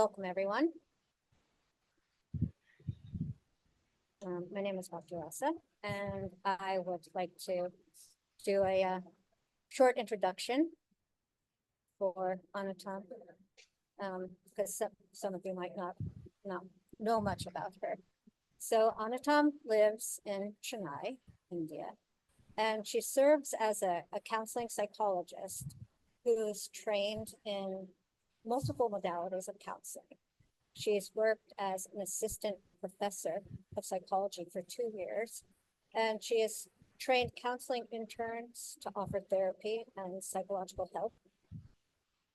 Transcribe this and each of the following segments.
welcome everyone. My name is Dr. Asa, and I would like to do a short introduction for Anatam, because some of you might not know much about her. So Anatam lives in Chennai, India, and she serves as a counseling psychologist who's trained in multiple modalities of counseling. She's worked as an assistant professor of psychology for 2 years, and she has trained counseling interns to offer therapy and psychological help.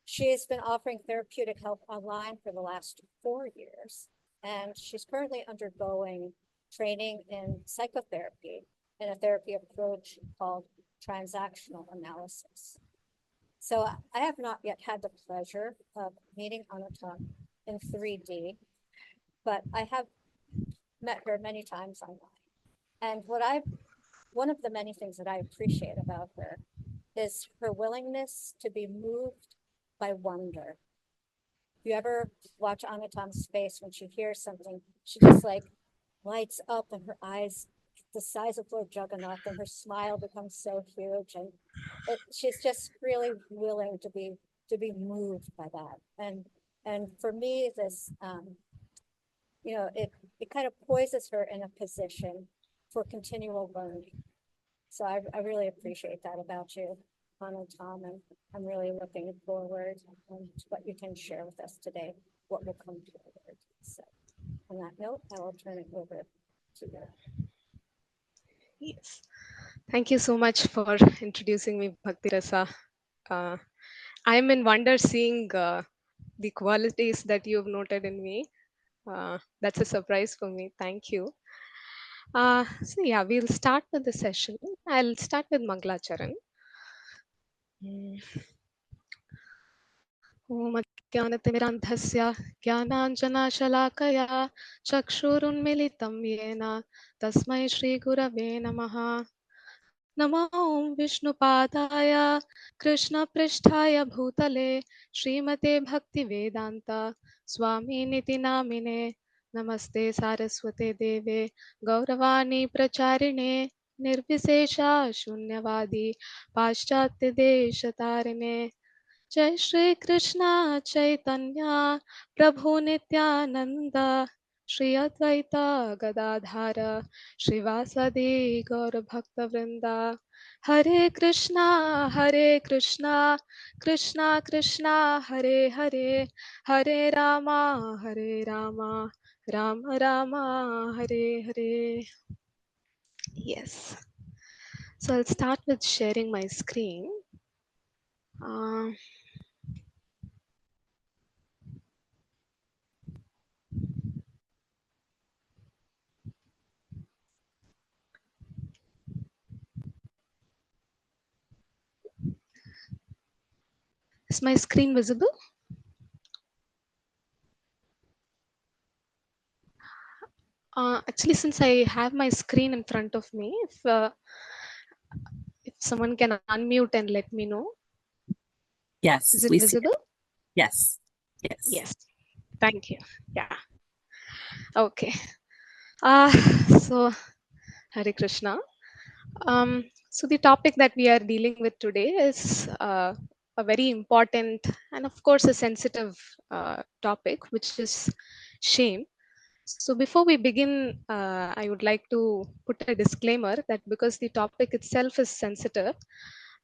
She has been offering therapeutic help online for the last 4 years, and she's currently undergoing training in psychotherapy in a therapy approach called transactional analysis. So I have not yet had the pleasure of meeting Anatam in 3D, but I have met her many times online. And one of the many things that I appreciate about her is her willingness to be moved by wonder. If you ever watch Anatam's face when she hears something, she just like lights up and her eyes the size of Lord Jagannath, and her smile becomes so huge, and she's just really willing to be moved by that. And for me, this it kind of poises her in a position for continual learning. So I really appreciate that about you, Anatam, and I'm really looking forward to what you can share with us today, what will come forward. So on that note, I will turn it over to you. Yes. Thank you so much for introducing me, Bhakti Rasa. I'm in wonder seeing the qualities that you've noted in me. That's a surprise for me. Thank you. So yeah, we'll start with the session. I'll start with Mangalacharan. ॐ अज्ञानतिमिरान्धस्य ज्ञानाञ्जनशलाकया चक्षुरुन्मिलितं येन तस्मै श्रीगुरवे नमः। नमो ॐ विष्णुपादाय कृष्णपृष्ठाय भूतले श्रीमते भक्तिवेदान्त स्वामिनिति नामिने नमस्ते सारस्वते देवे गौरवाणी प्रचारिणे निर्विशेषा शून्यवादी पाश्चात्यदेशतारिणे जय श्री कृष्ण चैतन्य प्रभु नित्यानंद श्री अद्वैत गदाधार श्रीवासदि गौर भक्त वृंदा हरे Krishna Krishna Krishna Hare Hare Hare Rama Ram Ram Hare Hare. Yes, so I'll start with sharing my screen. Is my screen visible? Actually, since I have my screen in front of me, if someone can unmute and let me know. Yes. Is it visible? Yes. Yes. Thank you. Yeah. Okay. So Hare Krishna. So the topic that we are dealing with today is a very important and of course a sensitive topic, which is shame. So before we begin, I would like to put a disclaimer that because the topic itself is sensitive,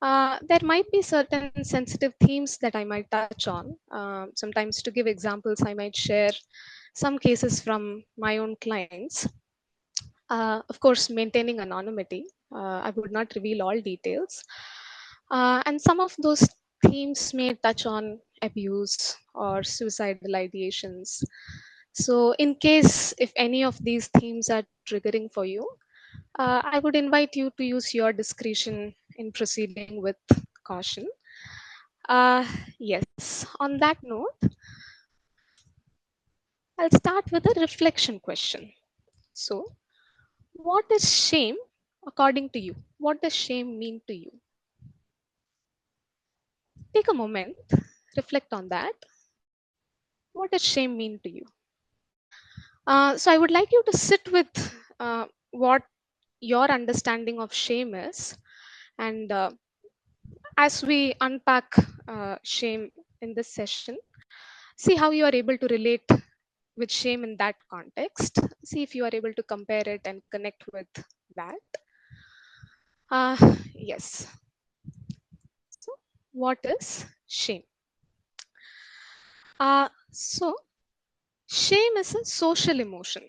there might be certain sensitive themes that I might touch on. Sometimes, to give examples, I might share some cases from my own clients. Of course, maintaining anonymity. I would not reveal all details. And some of those themes may touch on abuse or suicidal ideations. So, in case if any of these themes are triggering for you, I would invite you to use your discretion in proceeding with caution. Yes, on that note, I'll start with a reflection question. So, what is shame according to you? What does shame mean to you? Take a moment, reflect on that. What does shame mean to you? So I would like you to sit with what your understanding of shame is, and as we unpack shame in this session, see how you are able to relate with shame in that context. See if you are able to compare it and connect with that. Uh, yes. So, what is shame? So, shame is a social emotion.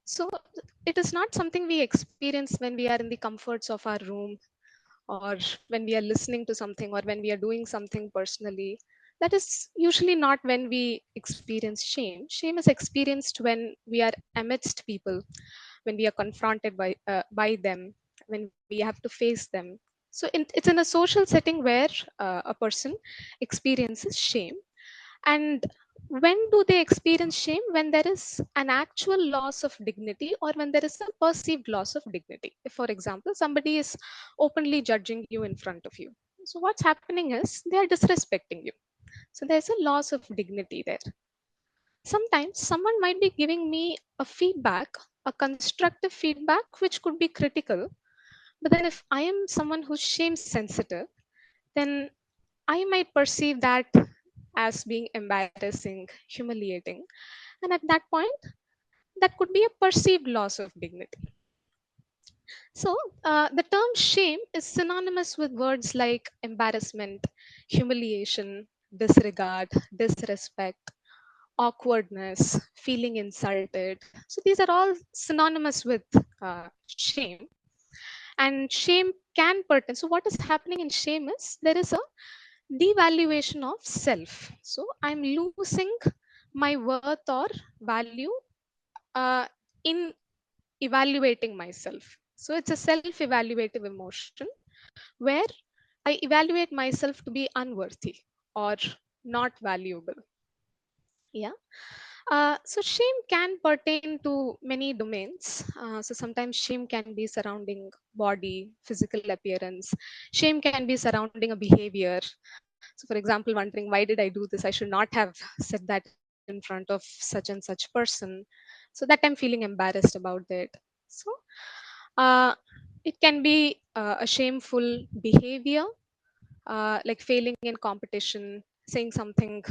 So, it is not something we experience when we are in the comforts of our room, or when we are listening to something, or when we are doing something personally. That is usually not when we experience shame. Shame is experienced when we are amidst people, when we are confronted by them, when we have to face them. So it's in a social setting where a person experiences shame. And when do they experience shame? When there is an actual loss of dignity, or when there is a perceived loss of dignity. If, for example, somebody is openly judging you in front of you, so what's happening is they are disrespecting you. So there's a loss of dignity there. Sometimes someone might be giving me a feedback, a constructive feedback, which could be critical. But then if I am someone who's shame sensitive, then I might perceive that as being embarrassing, humiliating. And at that point, that could be a perceived loss of dignity. So, the term shame is synonymous with words like embarrassment, humiliation, disregard, disrespect, awkwardness, feeling insulted. So, these are all synonymous with shame. And shame can pertain. So, what is happening in shame is there is a devaluation of self. So, I'm losing my worth or value uh, in evaluating myself. So it's a self evaluative emotion where I evaluate myself to be unworthy or not valuable. Yeah. So shame can pertain to many domains. So sometimes shame can be surrounding body, physical appearance. Shame can be surrounding a behavior. So, for example, wondering why did I do this? I should not have said that in front of such and such person. So that I'm feeling embarrassed about it. So, uh, it can be a shameful behavior, like failing in competition, saying something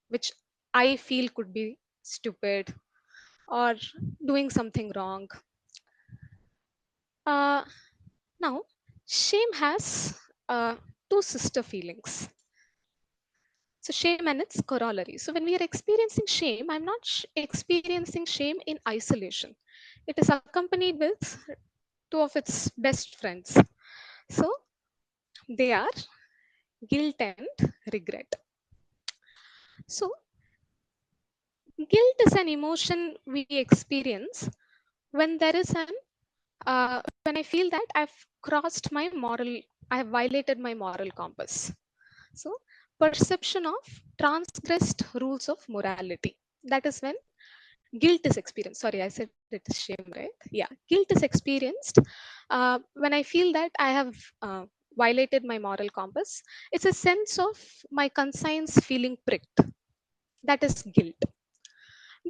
which I feel could be stupid, or doing something wrong. Uh, Now, shame has two sister feelings. So, shame and its corollary. So, when we are experiencing shame, I'm not experiencing shame in isolation. It is accompanied with two of its best friends. So, they are guilt and regret. So, guilt is an emotion we experience when there is an when I feel that I've crossed my moral, I have violated my moral compass. So, perception of transgressed rules of morality. That is when guilt is experienced. Sorry, I said it is shame, right? Yeah, guilt is experienced when I feel that I have violated my moral compass. It's a sense of my conscience feeling pricked. That is guilt.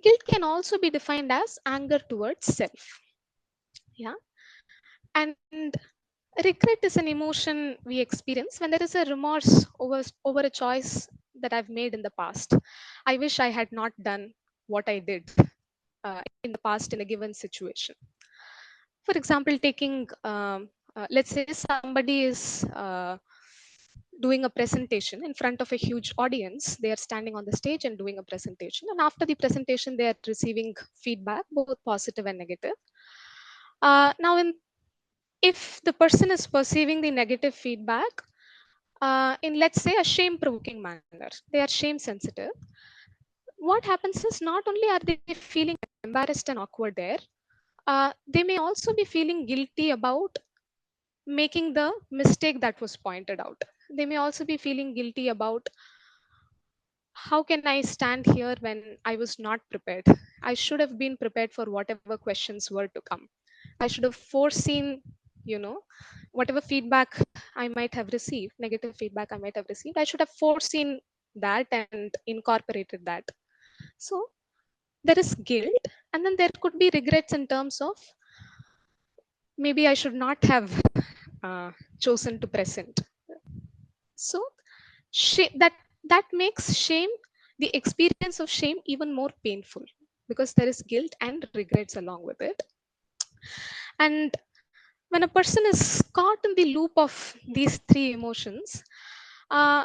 Guilt can also be defined as anger towards self. Yeah, and regret is an emotion we experience when there is a remorse over a choice that I've made in the past. I wish I had not done what I did in the past in a given situation. For example, taking let's say somebody is doing a presentation in front of a huge audience. They are standing on the stage and doing a presentation, and after the presentation they are receiving feedback, both positive and negative. Now, if the person is perceiving the negative feedback in, let's say, a shame provoking manner, they are shame sensitive. What happens is not only are they feeling embarrassed and awkward there, they may also be feeling guilty about making the mistake that was pointed out. They may also be feeling guilty about how can I stand here when I was not prepared. I should have been prepared for whatever questions were to come. I should have foreseen, you know, whatever feedback I might have received, negative feedback I might have received. I should have foreseen that and incorporated that. So there is guilt, and then there could be regrets in terms of maybe I should not have uh, chosen to present. So that makes shame, the experience of shame, even more painful because there is guilt and regrets along with it. And when a person is caught in the loop of these three emotions, uh,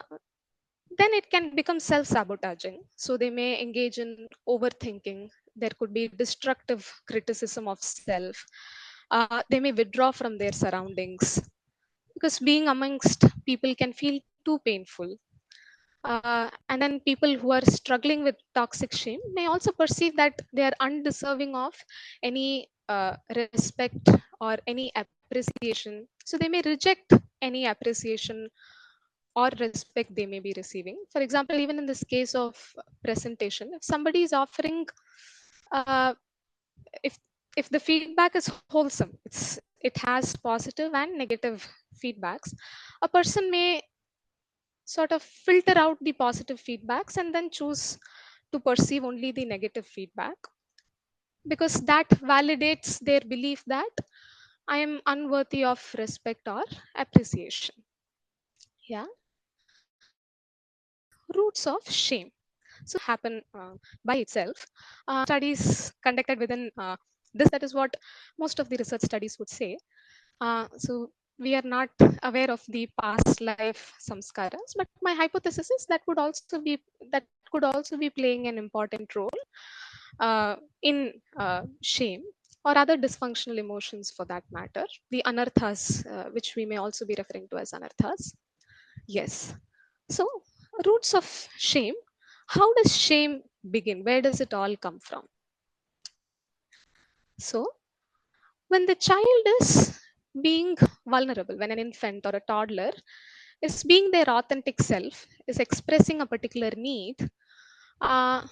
then it can become self sabotaging. So they may engage in overthinking. There could be destructive criticism of self. They may withdraw from their surroundings because being amongst people can feel too painful. And then people who are struggling with toxic shame may also perceive that they are undeserving of any respect or any appreciation. So they may reject any appreciation or respect they may be receiving. For example, even in this case of presentation, if somebody is offering, uh, if if the feedback is wholesome, it has positive and negative feedbacks, a person may sort of filter out the positive feedbacks and then choose to perceive only the negative feedback because that validates their belief that I am unworthy of respect or appreciation. Yeah. Roots of shame. So shame does not happen by itself. Studies conducted within this, that is what most of the research studies would say. So we are not aware of the past life samskaras, but my hypothesis is that could also be playing an important role in shame or other dysfunctional emotions for that matter, the anarthas, which we may also be referring to as anarthas. Yes. So roots of shame. How does shame begin? Where does it all come from? So when the child is being vulnerable, when an infant or a toddler is being their authentic self, is expressing a particular need, uh,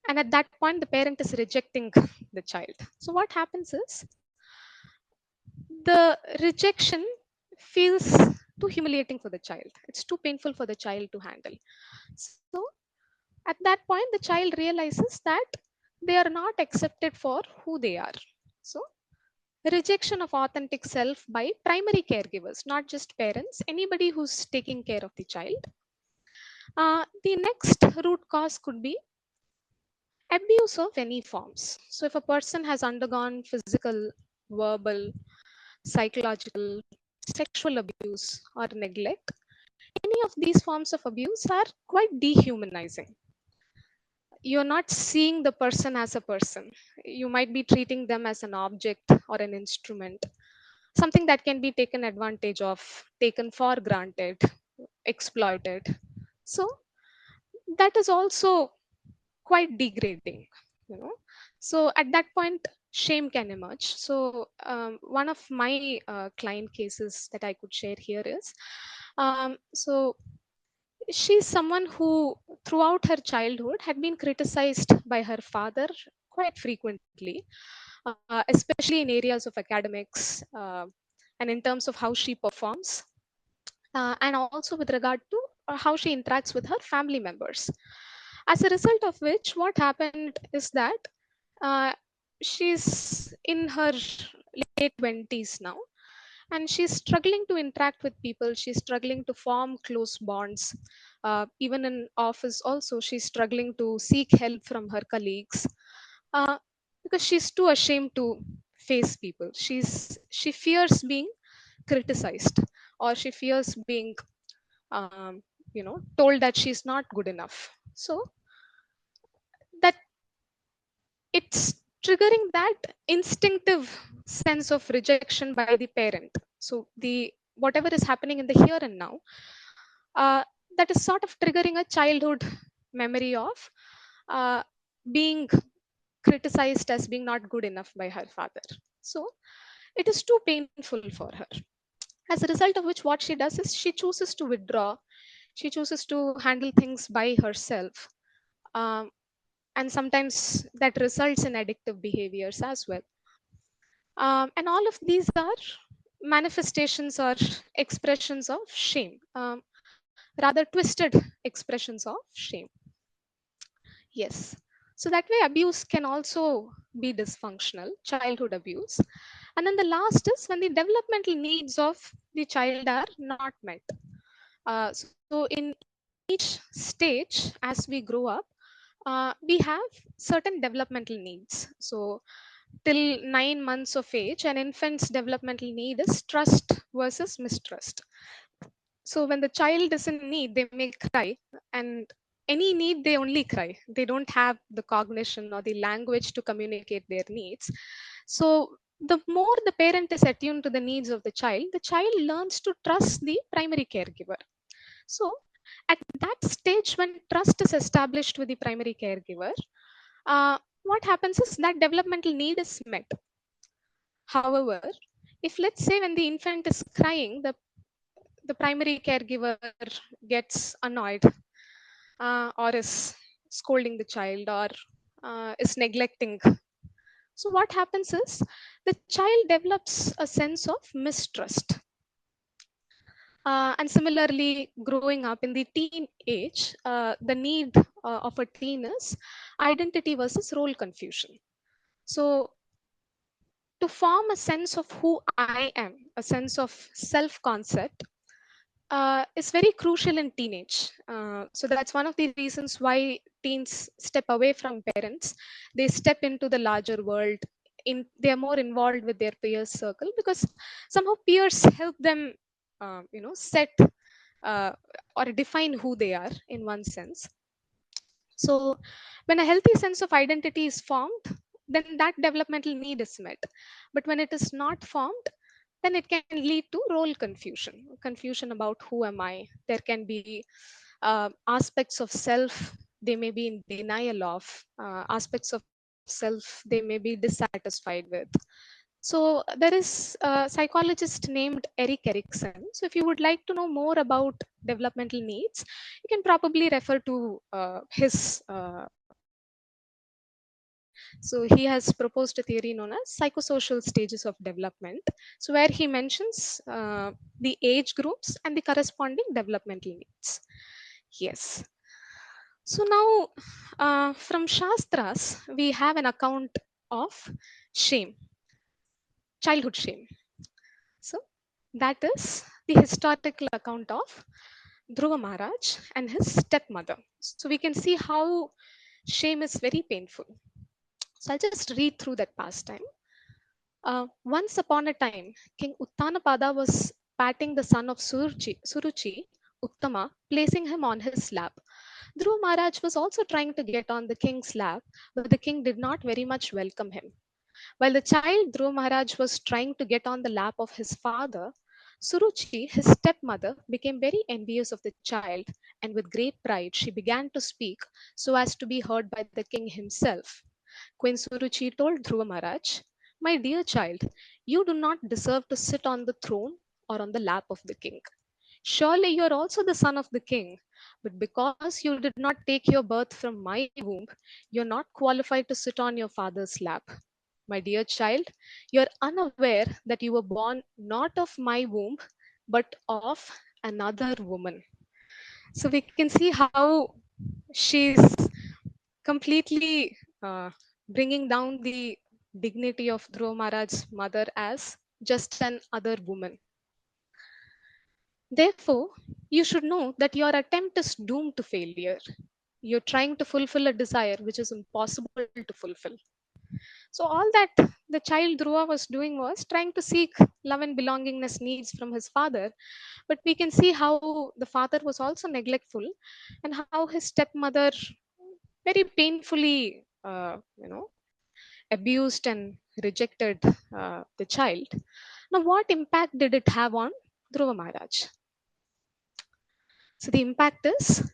and at that point the parent is rejecting the child. So what happens is the rejection feels too humiliating for the child. It's too painful for the child to handle. So at that point the child realizes that they are not accepted for who they are. So rejection of authentic self by primary caregivers, not just parents, anybody who's taking care of the child. The next root cause could be abuse of any forms. So, if a person has undergone physical, verbal, psychological, sexual abuse, or neglect, any of these forms of abuse are quite dehumanizing. You're not seeing the person as a person. You might be treating them as an object or an instrument, something that can be taken advantage of, taken for granted, exploited. So that is also quite degrading, you know. So at that point shame can emerge. So one of my client cases that I could share here is, so she's someone who throughout her childhood had been criticized by her father quite frequently, especially in areas of academics, and in terms of how she performs, and also with regard to how she interacts with her family members. As a result of which, what happened is that uh, she's in her late 20s now, and she's struggling to interact with people. She's struggling to form close bonds. Even in office, also, she's struggling to seek help from her colleagues, uh, because she's too ashamed to face people. She fears being criticized, or she fears being, um, told that she's not good enough. So that it's triggering that instinctive sense of rejection by the parent. So the whatever is happening in the here and now, uh, that is sort of triggering a childhood memory of uh, being criticized as being not good enough by her father. So it is too painful for her. As a result of which, what she does is she chooses to withdraw. She chooses to handle things by herself. Um, and sometimes that results in addictive behaviors as well. And all of these are manifestations or expressions of shame, rather twisted expressions of shame. Yes. So that way, abuse can also be dysfunctional, childhood abuse. And then the last is when the developmental needs of the child are not met. So in each stage, as we grow up, we have certain developmental needs. So till 9 months of age, an infant's developmental need is trust versus mistrust. So when the child is in need, they may cry, and any need they only cry. They don't have the cognition or the language to communicate their needs. So the more the parent is attuned to the needs of the child learns to trust the primary caregiver. So at that stage, when trust is established with the primary caregiver, what happens is that developmental need is met. However, if let's say when the infant is crying, the primary caregiver gets annoyed, or is scolding the child, or is neglecting. So what happens is the child develops a sense of mistrust. And similarly, growing up in the teen age, the need of a teen is identity versus role confusion. So to form a sense of who I am, a sense of self concept, is very crucial in teenage. So that's one of the reasons why teens step away from parents. They step into the larger world. They are more involved with their peers circle, because somehow peers help them, set uh, or define who they are in one sense. So when a healthy sense of identity is formed, then that developmental need is met. But when it is not formed, then it can lead to role confusion about who am I. There can be aspects of self they may be in denial of, aspects of self they may be dissatisfied with. So there is a psychologist named Eric Erickson. So if you would like to know more about developmental needs, you can probably refer to his so he has proposed a theory known as psychosocial stages of development. So where he mentions the age groups and the corresponding developmental needs. Yes. So now, from Shastras, we have an account of shame, childhood shame. So that is the historical account of Dhruva Maharaj and his stepmother. So we can see how shame is very painful. So I'll just read through that pastime. Once upon a time, King Uttanapada was patting the son of Suruchi, Uttama, placing him on his lap. Dhruva Maharaj was also trying to get on the king's lap, but the king did not very much welcome him. While the child Dhruva Maharaj was trying to get on the lap of his father, Suruchi, his stepmother, became very envious of the child, and with great pride she began to speak so as to be heard by the king himself. Queen Suruchi told Dhruva Maharaj, "My dear child, you do not deserve to sit on the throne or on the lap of the king. Surely you are also the son of the king, but because you did not take your birth from my womb, you are not qualified to sit on your father's lap. My dear child, you are unaware that you were born not of my womb, but of another woman." So we can see how she's completely bringing down the dignity of Dhruva Maharaj's mother as just an other woman. Therefore, you should know that your attempt is doomed to failure. You're trying to fulfill a desire which is impossible to fulfill. So, all that the child Dhruva was doing was trying to seek love and belongingness needs from his father. But we can see how the father was also neglectful, and how his stepmother very painfully, abused and rejected the child. Now, what impact did it have on Dhruva Maharaj? So, the impact is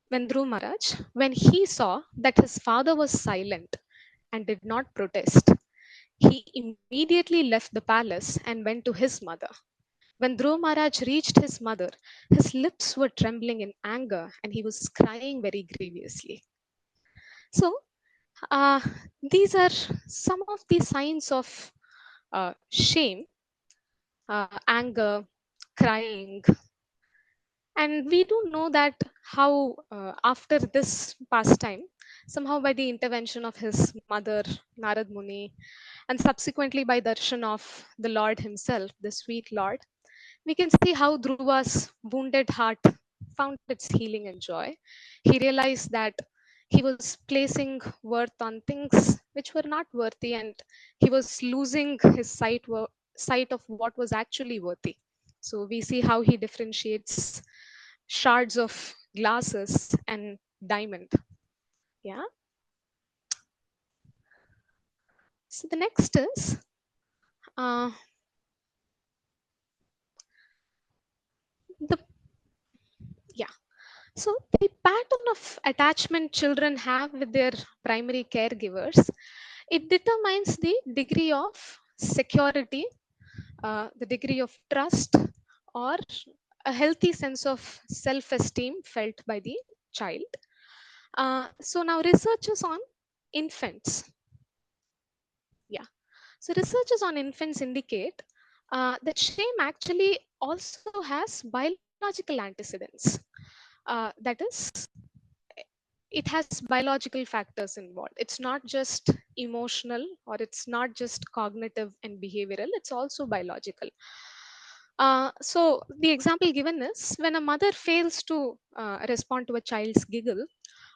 when Dhruva Maharaj, when he saw that his father was silent and did not protest, he immediately left the palace and went to his mother. When Dhruva Maharaj reached his mother, his lips were trembling in anger and he was crying very grievously. So, uh, these are some of the signs of shame, anger, crying, And we do know that how after this pastime, somehow by the intervention of his mother, Narad Muni, and subsequently by darshan of the Lord himself, the sweet Lord, we can see how Dhruva's wounded heart found its healing and joy. He realized that he was placing worth on things which were not worthy, and he was losing his sight of what was actually worthy. So we see how he differentiates shards of glasses and diamond. Yeah. So the next is uh, the yeah. So the pattern of attachment children have with their primary caregivers, it determines the degree of security, the degree of trust, or a healthy sense of self-esteem felt by the child. So now researchers on infants, yeah. So researchers on infants indicate that shame actually also has biological antecedents. That is, it has biological factors involved. It's not just emotional, or it's not just cognitive and behavioral, it's also biological. So the example given is when a mother fails to respond to a child's giggle,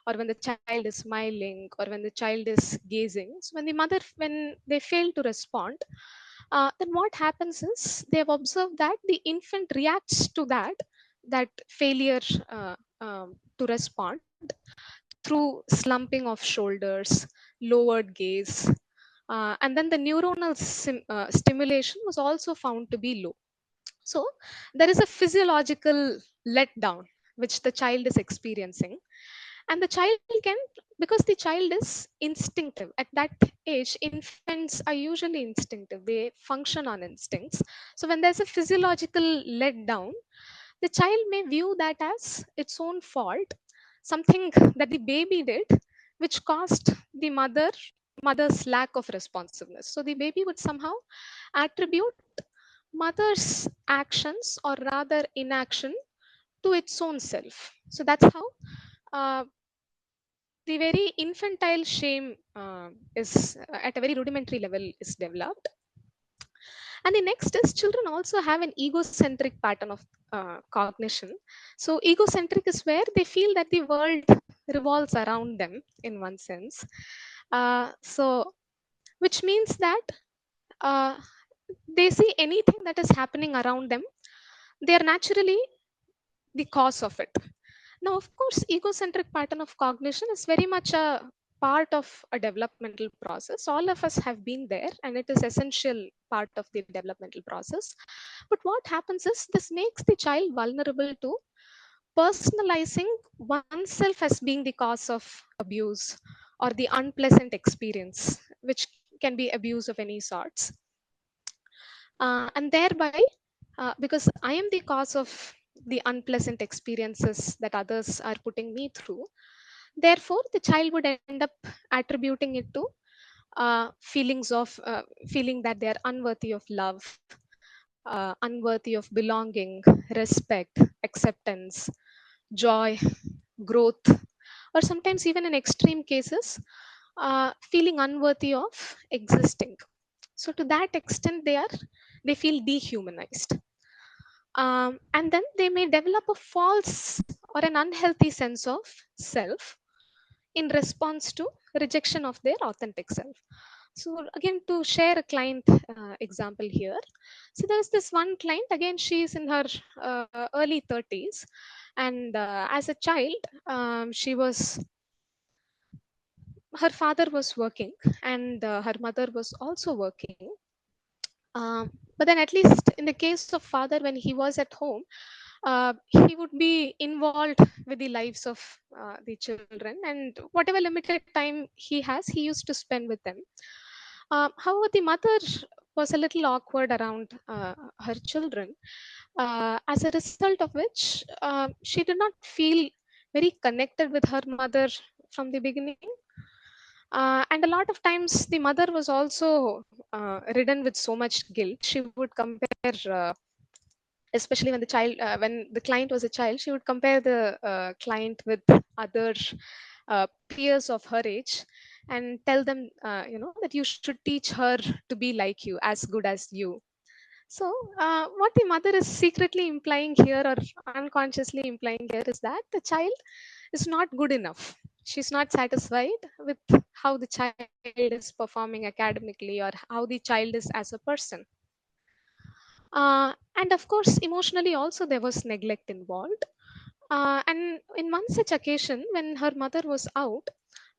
or when the child is smiling, or when the child is gazing. So when they fail to respond, then what happens is they have observed that the infant reacts to that failure to respond through slumping of shoulders, lowered gaze, and then the neuronal stimulation was also found to be low. So there is a physiological letdown which the child is experiencing, and the child can, because the child is instinctive at that age. Infants are usually instinctive; they function on instincts. So when there's a physiological letdown, the child may view that as its own fault, something that the baby did which caused the mother's lack of responsiveness. So the baby would somehow attribute mother's actions, or rather inaction, to its own self. So that's how uh, the very infantile shame is at a very rudimentary level is developed. And the next is children also have an egocentric pattern of cognition. So egocentric is where they feel that the world revolves around them in one sense. So which means that uh, they see anything that is happening around them, they are naturally the cause of it. Now, of course, egocentric pattern of cognition is very much a part of a developmental process. All of us have been there, and it is essential part of the developmental process. But what happens is this makes the child vulnerable to personalizing oneself as being the cause of abuse or the unpleasant experience, which can be abuse of any sorts. And thereby, because I am the cause of the unpleasant experiences that others are putting me through, therefore the child would end up attributing it to feelings of feeling that they are unworthy of love, unworthy of belonging, respect, acceptance, joy, growth, or sometimes even in extreme cases, feeling unworthy of existing. So to that extent, they feel dehumanized. And then they may develop a false or an unhealthy sense of self in response to rejection of their authentic self. So again, to share a client example here. So there's this one client, again she is in her early 30s, and as a child, she was her father was working, and her mother was also working. But then, at least in the case of father, when he was at home, he would be involved with the lives of the children, and whatever limited time he has, he used to spend with them. However, the mother was a little awkward around her children, as a result of which she did not feel very connected with her mother from the beginning. And a lot of times, the mother was also ridden with so much guilt. She would compare especially when the client was a child, she would compare the client with other peers of her age and tell them, that you should teach her to be like you, as good as you. So, what the mother is secretly implying here, or unconsciously implying here, is that the child is not good enough. She's not satisfied with how the child is performing academically or how the child is as a person. And of course, emotionally also there was neglect involved. And in one such occasion, when her mother was out,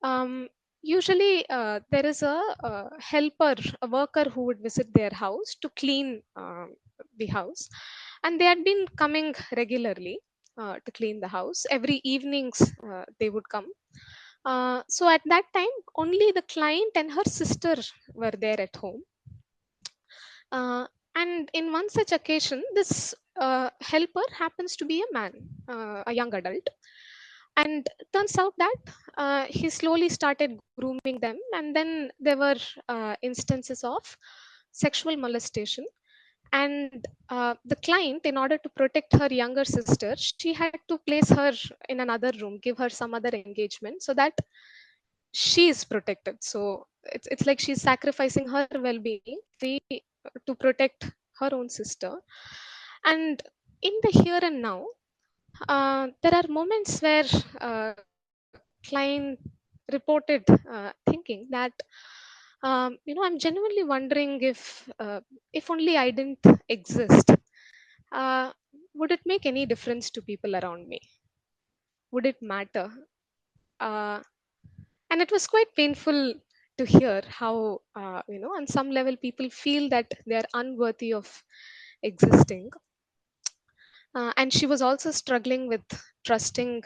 um, usually there is a helper, a worker who would visit their house to clean the house, and they had been coming regularly to clean the house. Every evenings they would come. So at that time, only the client and her sister were there at home. Uh, and in one such occasion, this helper happens to be a man, a young adult. And turns out that he slowly started grooming them. And then there were instances of sexual molestation. And the client, in order to protect her younger sister, she had to place her in another room, give her some other engagement so that she is protected. So it's like she's sacrificing her well-being to protect her own sister. And in the here and now, there are moments where client reported thinking that, I'm genuinely wondering if only I didn't exist, uh, would it make any difference to people around me? Would it matter? Uh, and it was quite painful to hear how, on some level, people feel that they are unworthy of existing. And she was also struggling with trusting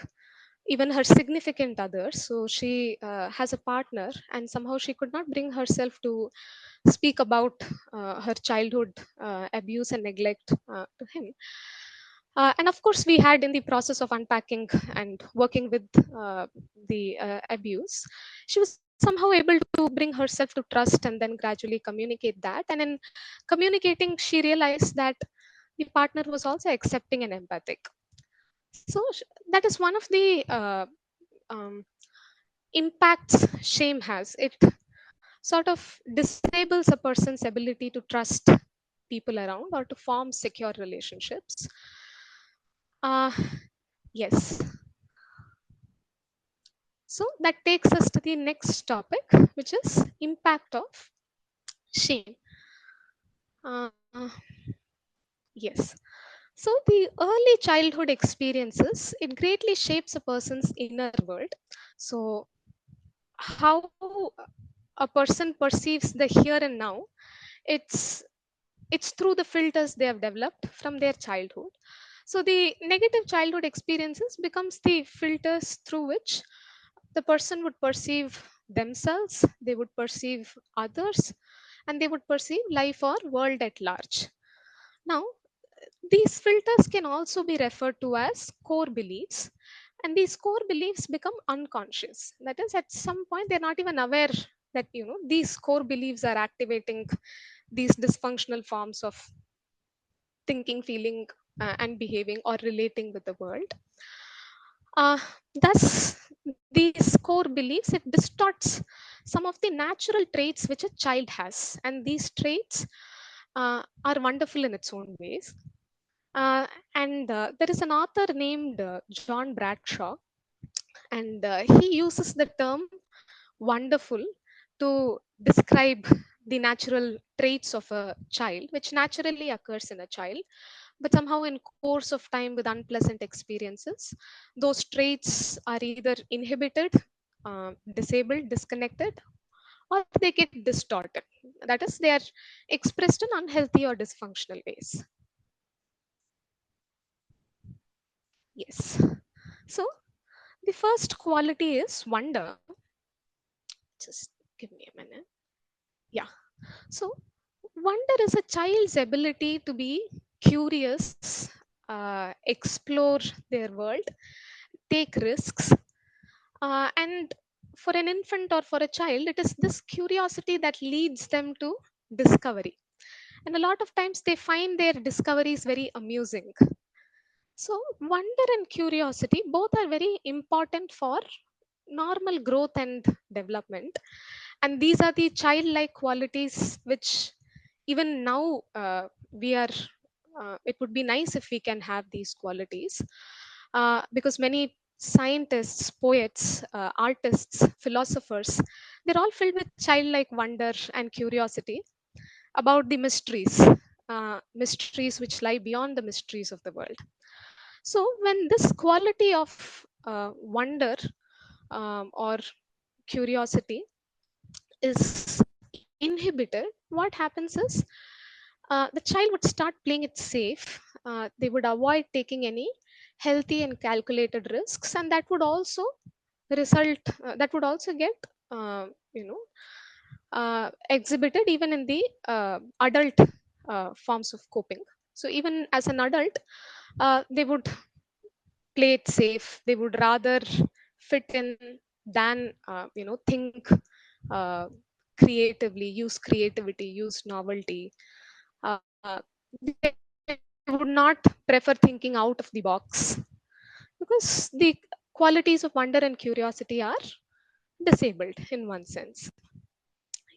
even her significant others. So she has a partner, and somehow she could not bring herself to speak about her childhood abuse and neglect to him. And of course, we had, in the process of unpacking and working with the abuse, she was somehow able to bring herself to trust and then gradually communicate that. And in communicating, she realized that the partner was also accepting and empathic. So that is one of the um, impacts shame has. It sort of disables a person's ability to trust people around or to form secure relationships. Uh, yes. So that takes us to the next topic, which is impact of shame. Uh, yes. So the early childhood experiences, it greatly shapes a person's inner world. So how a person perceives the here and now, it's it's through the filters they have developed from their childhood. So the negative childhood experiences becomes the filters through which the person would perceive themselves, they would perceive others, and they would perceive life or world at large. Now, these filters can also be referred to as core beliefs, and these core beliefs become unconscious. That is, at some point, they're not even aware that these core beliefs are activating these dysfunctional forms of thinking, feeling, and behaving or relating with the world. Uh, Thus, these core beliefs, it distorts some of the natural traits which a child has, and these traits are wonderful in its own ways. And there is an author named John Bradshaw, and he uses the term wonderful to describe the natural traits of a child, which naturally occurs in a child, but somehow in course of time with unpleasant experiences, those traits are either inhibited, disabled, disconnected, or they get distorted. That is, they are expressed in unhealthy or dysfunctional ways. Yes. So the first quality is wonder. Just give me a minute. Yeah. So wonder is a child's ability to be curious, explore their world, take risks. And for an infant or for a child, it is this curiosity that leads them to discovery. And a lot of times they find their discoveries very amusing. So, wonder and curiosity both are very important for normal growth and development. And these are the childlike qualities which, even now, we are. It would be nice if we can have these qualities, because many scientists, poets, artists, philosophers, they're all filled with childlike wonder and curiosity about the mysteries, mysteries which lie beyond the mysteries of the world. So, when this quality of wonder or curiosity is inhibited, what happens is the child would start playing it safe. They would avoid taking any healthy and calculated risks, and that would also that would also get uh, you know exhibited even in the adult forms of coping. So even as an adult, they would play it safe. They would rather fit in than think uh, creatively, use creativity, use novelty. They would not prefer thinking out of the box, because the qualities of wonder and curiosity are disabled in one sense.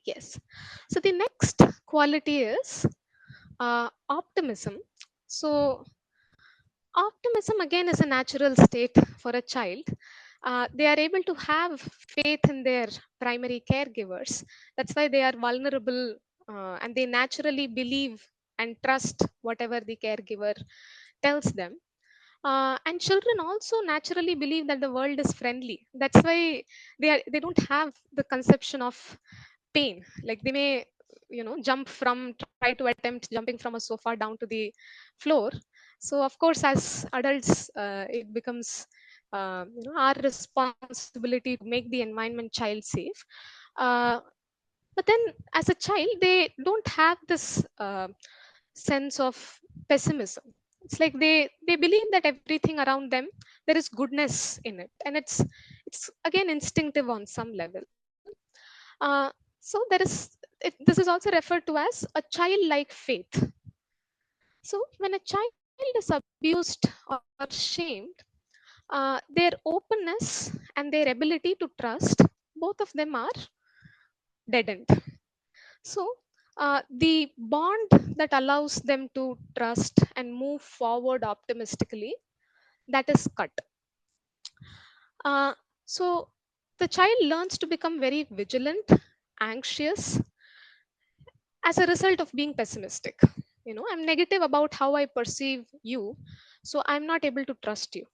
Yes. So the next quality is optimism. So optimism again is a natural state for a child. They are able to have faith in their primary caregivers. That's why they are vulnerable, and they naturally believe and trust whatever the caregiver tells them. And children also naturally believe that the world is friendly. That's why they don't have the conception of pain. Like they may jump from try to attempt jumping from a sofa down to the floor. So of course, as adults, it becomes our responsibility to make the environment child safe. uh, but then as a child they don't have this sense of pessimism. It's like they believe that everything around them, there is goodness in it, and it's again instinctive on some level. uh, so there is this is also referred to as a childlike faith. So when a child is abused or shamed, their openness and their ability to trust, both of them are deadened. So the bond that allows them to trust and move forward optimistically, that is cut. Uh, so the child learns to become very vigilant, anxious, as a result of being pessimistic. I'm negative about how I perceive you, so I'm not able to trust you.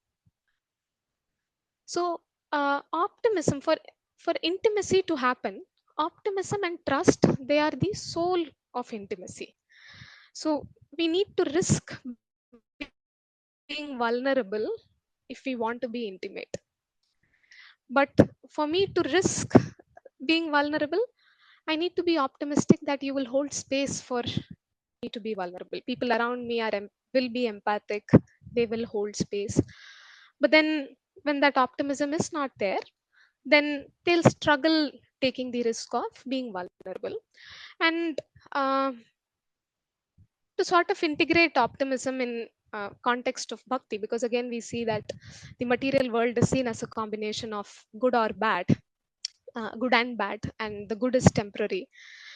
So optimism, for intimacy to happen, optimism and trust, they are the soul of intimacy. So we need to risk being vulnerable if we want to be intimate. But for me to risk being vulnerable, I need to be optimistic that you will hold space for me to be vulnerable. People around me will be empathic, they will hold space. But then when that optimism is not there, then they'll struggle taking the risk of being vulnerable. And uh, to sort of integrate optimism in context of bhakti, because again we see that the material world is seen as a combination of good or bad, good and bad, and the good is temporary.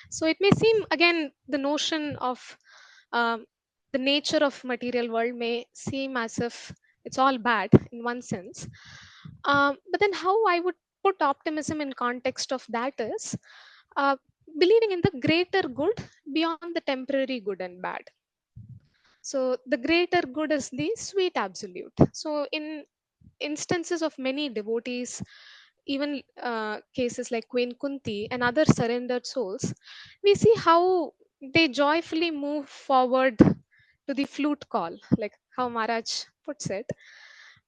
So it may seem, again, the notion of um, the nature of material world may seem as if it's all bad in one sense. But then how I would put optimism in context of that is uh, believing in the greater good beyond the temporary good and bad. So the greater good is the sweet absolute. So in instances of many devotees, even cases like Queen Kunti and other surrendered souls, we see how they joyfully move forward to the flute call, like how Maharaj puts it,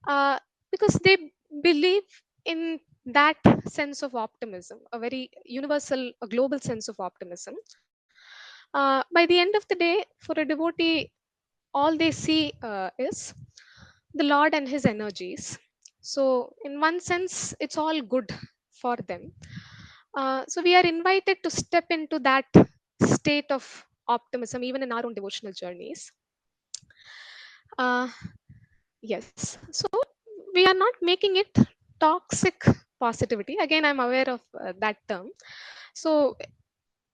uh, because they believe in that sense of optimism, a very universal, a global sense of optimism. By the end of the day, for a devotee, all they see is the Lord and his energies. So, in one sense, it's all good for them. So, we are invited to step into that state of optimism even in our own devotional journeys. Uh, yes. So we are not making it toxic positivity. Again, I'm aware of that term. So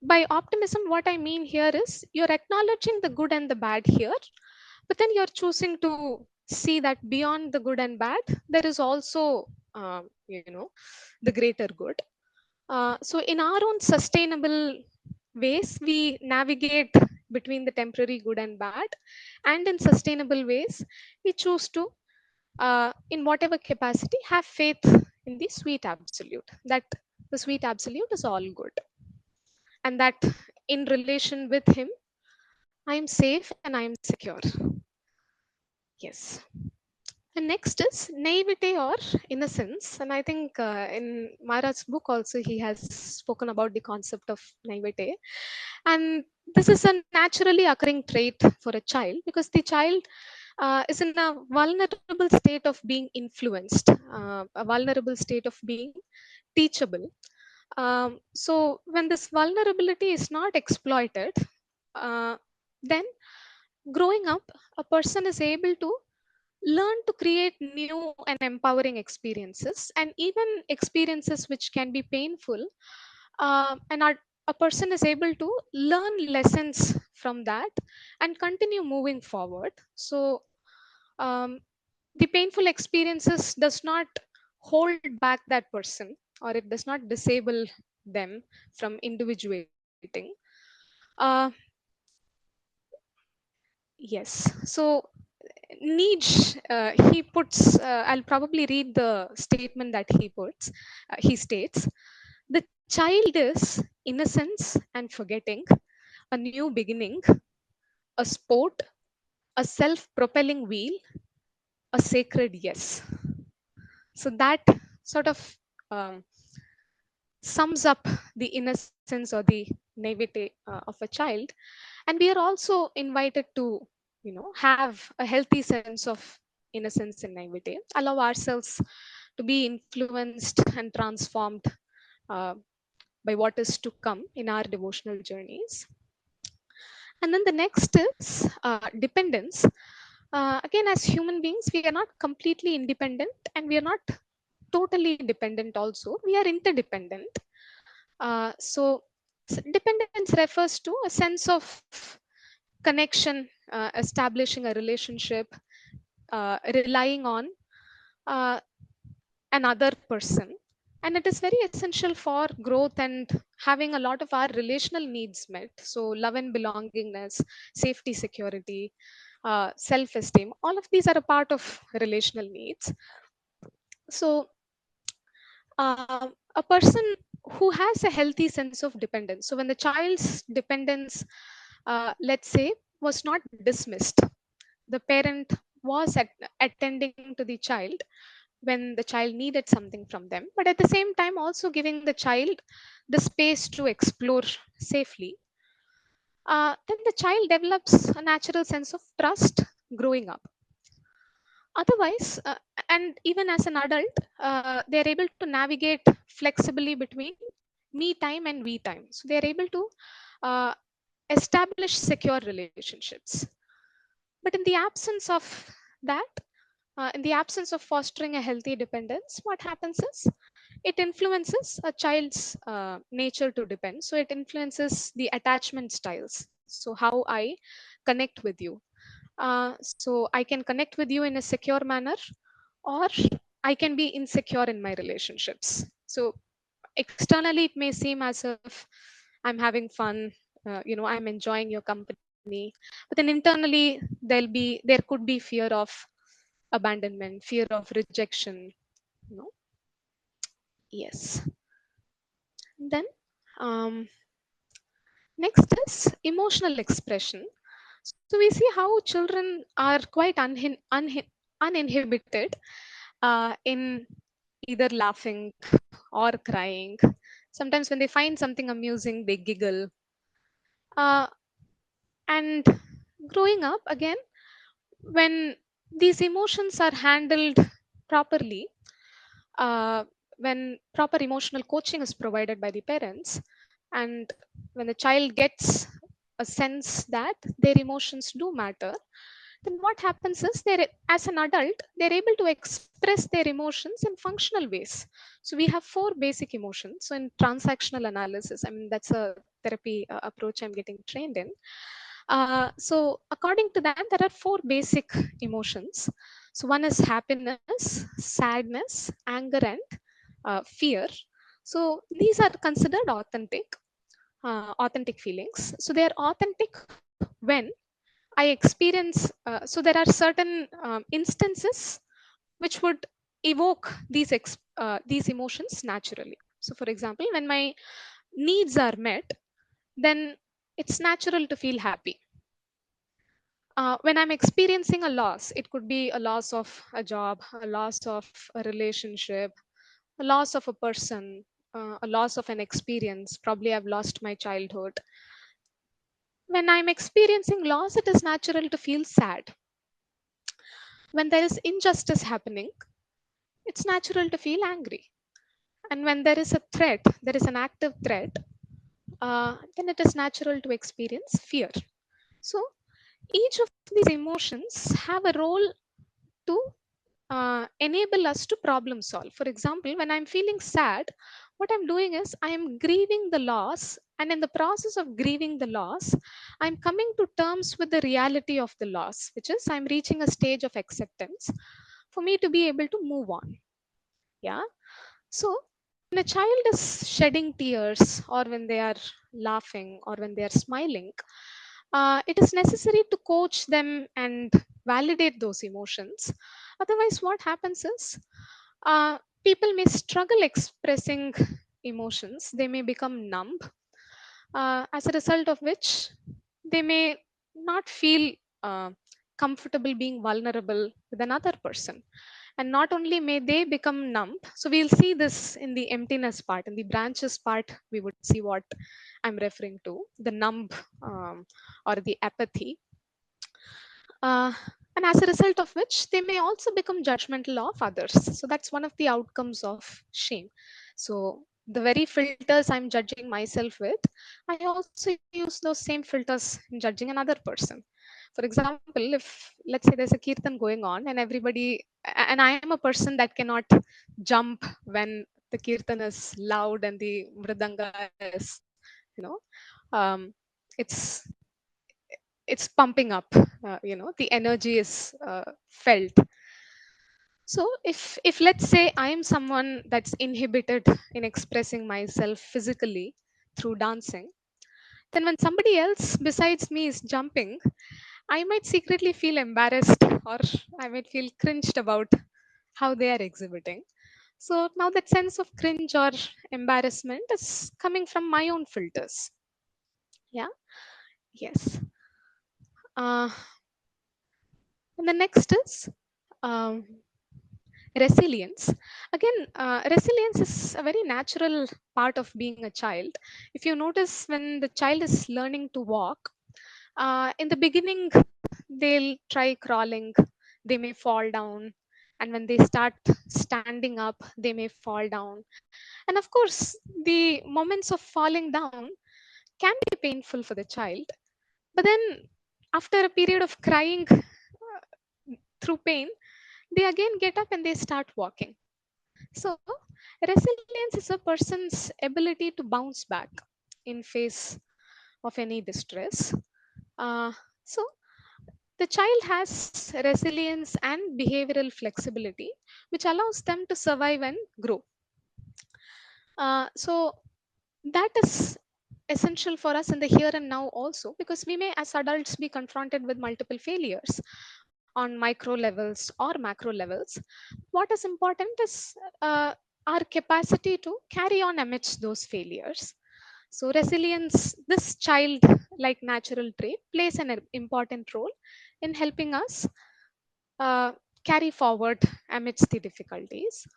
by optimism, what I mean here is you're acknowledging the good and the bad here, but then you're choosing to see that beyond the good and bad, there is also, the greater good. So in our own sustainable ways, we navigate between the temporary good and bad, and in sustainable ways, we choose to, in whatever capacity, have faith in the sweet absolute. That the sweet absolute is all good, and that in relation with Him, I am safe and I am secure. Yes. And next is naivete or innocence. And I think in Maharaj's book also he has spoken about the concept of naivete. And this is a naturally occurring trait for a child, because the child is in a vulnerable state of being influenced, a vulnerable state of being teachable. So when this vulnerability is not exploited, uh, then growing up, a person is able to learn to create new and empowering experiences, and even experiences which can be painful, a person is able to learn lessons from that and continue moving forward. So um, the painful experiences does not hold back that person, or it does not disable them from individuating. uh, yes. So Nietzsche, he puts, I'll probably read the statement that he puts. He states, the child is innocence and forgetting, a new beginning, a sport, a self propelling wheel, a sacred yes. So that sort of um, sums up the innocence or the naivete of a child. And we are also invited to, have a healthy sense of innocence and naivete, allow ourselves to be influenced and transformed uh, by what is to come in our devotional journeys. And then the next is dependence. Again, as human beings, we are not completely independent, and we are not totally dependent also. We are interdependent. So dependence refers to a sense of connection, establishing a relationship, relying on uh, another person. And it is very essential for growth and having a lot of our relational needs met. So, love and belongingness, safety, security, self esteem, all of these are a part of relational needs. So, a person who has a healthy sense of dependence. So, when the child's dependence, let's say, was not dismissed, the parent was attending to the child when the child needed something from them, but at the same time also giving the child the space to explore safely, then the child develops a natural sense of trust growing up. Otherwise, and even as an adult, they are able to navigate flexibly between me time and we time. So they are able to uh, establish secure relationships. But in the absence of that, in the absence of fostering a healthy dependence, what happens is it influences a child's nature to depend. So it influences the attachment styles. So how I connect with you. So I can connect with you in a secure manner, or I can be insecure in my relationships. So externally, it may seem as if I'm having fun, I'm enjoying your company, but then internally, there could be fear of abandonment, fear of rejection. You know, yes. Then um, next is emotional expression. So we see how children are quite uninhibited in either laughing or crying. Sometimes when they find something amusing, they giggle. Uh, and growing up, again, when these emotions are handled properly, uh, when proper emotional coaching is provided by the parents, and when the child gets a sense that their emotions do matter, then what happens is as an adult, they're able to express their emotions in functional ways. So we have four basic emotions. So in transactional analysis, I mean, that's a therapy approach I'm getting trained in. So according to that, there are four basic emotions. So one is happiness, sadness, anger, and fear. So these are considered authentic feelings. So they are authentic when I experience. So there are certain instances which would evoke these emotions naturally. So, for example, when my needs are met, then it's natural to feel happy. When I'm experiencing a loss, it could be a loss of a job, a loss of a relationship, a loss of a person, a loss of an experience. Probably I've lost my childhood. When I'm experiencing loss, it is natural to feel sad. When there is injustice happening, it's natural to feel angry. And when there is a threat, there is an active threat, then it is natural to experience fear. So each of these emotions have a role to enable us to problem solve. For example, when I'm feeling sad, what I'm doing is I am grieving the loss. And in the process of grieving the loss, I'm coming to terms with the reality of the loss, which is I'm reaching a stage of acceptance for me to be able to move on. Yeah. So when a child is shedding tears, or when they are laughing, or when they are smiling, it is necessary to coach them and validate those emotions. Otherwise, what happens is people may struggle expressing emotions, they may become numb, as a result of which they may not feel uh, comfortable being vulnerable with another person. And not only may they become numb, so we'll see this in the emptiness part. In the branches part, we would see what I'm referring to, the numb, or the apathy. uh, and as a result of which they may also become judgmental of others. So that's one of the outcomes of shame. So the very filters I'm judging myself with, I also use those same filters in judging another person. For example, if let's say there's a kirtan going on and and I am a person that cannot jump when the kirtan is loud and the mridanga is, you know, um, it's it's pumping up. The energy is felt. So if let's say I am someone that's inhibited in expressing myself physically through dancing, then when somebody else besides me is jumping, I might secretly feel embarrassed, or I might feel cringed about how they are exhibiting. So now that sense of cringe or embarrassment is coming from my own filters. Yeah. Yes. uh, and the next is um, resilience. Again, resilience is a very natural part of being a child. If you notice, when the child is learning to walk, in the beginning they'll try crawling, they may fall down, and when they start standing up, they may fall down. And of course, the moments of falling down can be painful for the child, but then after a period of crying through pain, they again get up and they start walking. So, resilience is a person's ability to bounce back in face of any distress. Uh, so, the child has resilience and behavioral flexibility, which allows them to survive and grow. So, that is essential for us in the here and now also, because we may as adults be confronted with multiple failures on micro levels or macro levels. What is important is our capacity to carry on amidst those failures. So resilience, this child like natural trait, plays an important role in helping us uh, carry forward amidst the difficulties.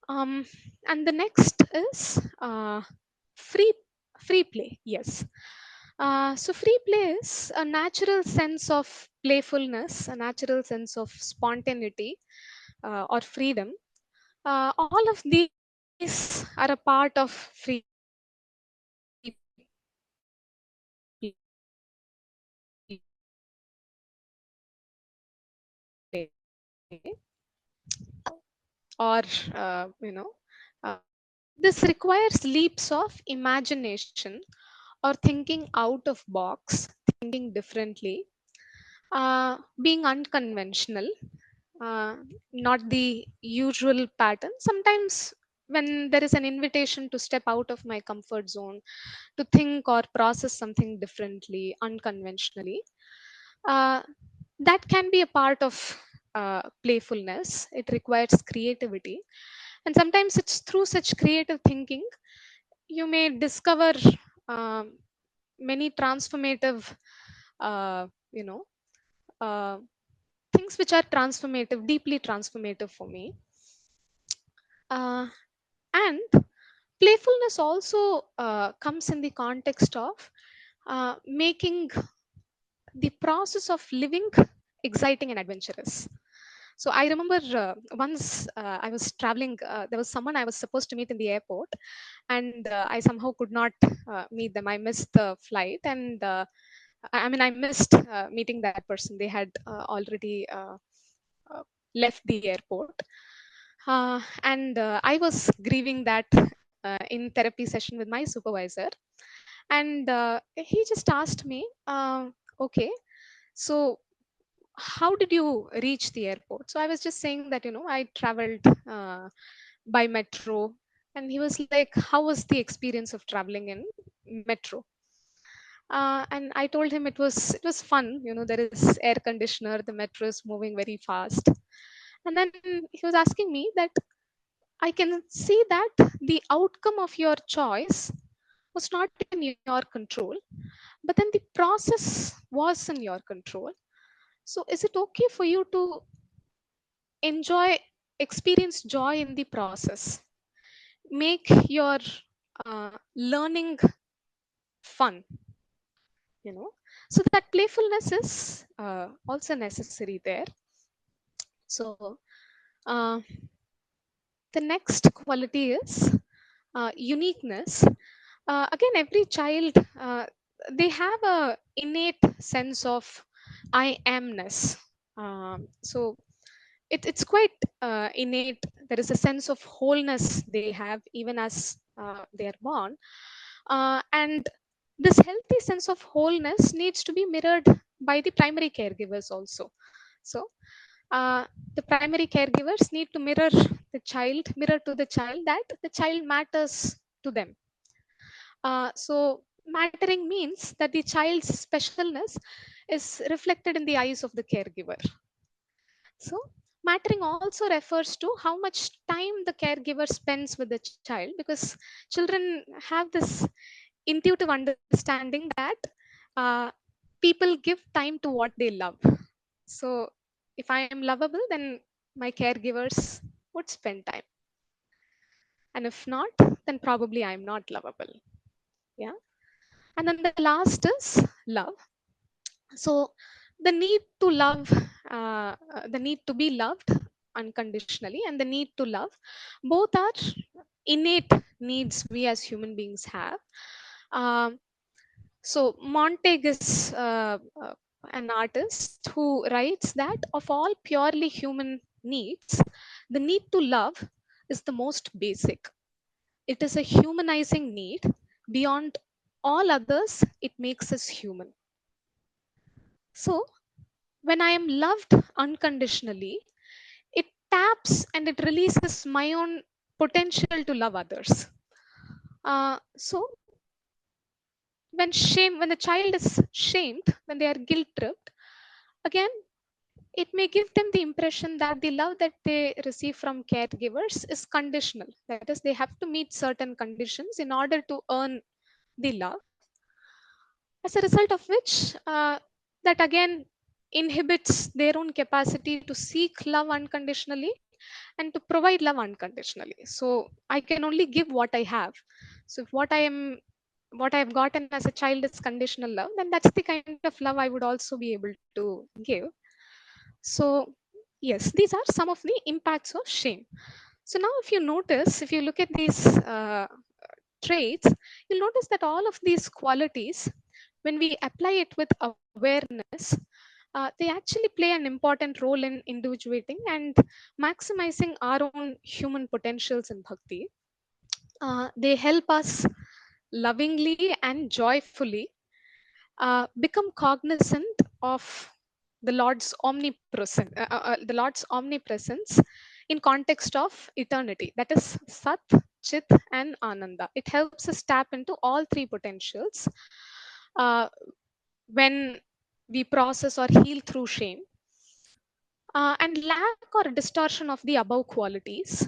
um, and the next is free free play. Yes. So free play is a natural sense of playfulness, a natural sense of spontaneity, or freedom. All of these are a part of free play. So or you know uh, this requires leaps of imagination or thinking out of box, thinking differently, being unconventional, uh, not the usual pattern. Sometimes when there is an invitation to step out of my comfort zone, to think or process something differently, unconventionally, uh, that can be a part of playfulness. It requires creativity, and sometimes it's through such creative thinking you may discover um, many transformative uh, you know uh, things which are transformative, deeply transformative for me. And playfulness also comes in the context of making the process of living exciting and adventurous. So I remember once I was traveling, there was someone I was supposed to meet in the airport, and I somehow could not meet them. I missed the flight, and I missed meeting that person. They had already uh, left the airport. And I was grieving that in therapy session with my supervisor. And he just asked me, okay, so how did you reach the airport? So I was just saying that, I traveled by metro. And he was like, how was the experience of traveling in metro? And I told him it was fun. There is air conditioner, the metro is moving very fast. And then he was asking me that I can see that the outcome of your choice was not in your control, but then the process was in your control. So is it okay for you to enjoy, experience joy in the process? Make your learning fun, you know. So that playfulness is also necessary there. So uh, the next quality is uniqueness. Again, every child, they have a innate sense of I amness. So it's quite innate. There is a sense of wholeness they have even as they are born, and this healthy sense of wholeness needs to be mirrored by the primary caregivers also. So uh, the primary caregivers need to mirror to the child that the child matters to them. So mattering means that the child's specialness is reflected in the eyes of the caregiver. So mattering also refers to how much time the caregiver spends with the child, because children have this intuitive understanding that uh, people give time to what they love. So if I am lovable, then my caregivers would spend time. And if not, then probably I'm not lovable. Yeah. And then the last is love. So the need to love, the need to be loved unconditionally, and the need to love, both are innate needs we as human beings have. Um, so Montag is an artist who writes that of all purely human needs, the need to love is the most basic. It is a humanizing need. Beyond all others, it makes us human. So when I am loved unconditionally, it taps and it releases my own potential to love others. So when the child is shamed, when they are guilt tripped, again, it may give them the impression that the love that they receive from caregivers is conditional. That is, they have to meet certain conditions in order to earn the love. As a result of which, that again inhibits their own capacity to seek love unconditionally and to provide love unconditionally. So I can only give what I have. So if what I've gotten as a child is conditional love, then that's the kind of love I would also be able to give. So yes, these are some of the impacts of shame. So now if you look at these traits, you'll notice that all of these qualities, when we apply it with awareness, they actually play an important role in individuating and maximizing our own human potentials in bhakti. They help us lovingly and joyfully become cognizant of the Lord's omnipresence in context of eternity. That is Sat, Chit, and Ananda. It helps us tap into all three potentials uh, when we process or heal through shame. And lack or distortion of the above qualities,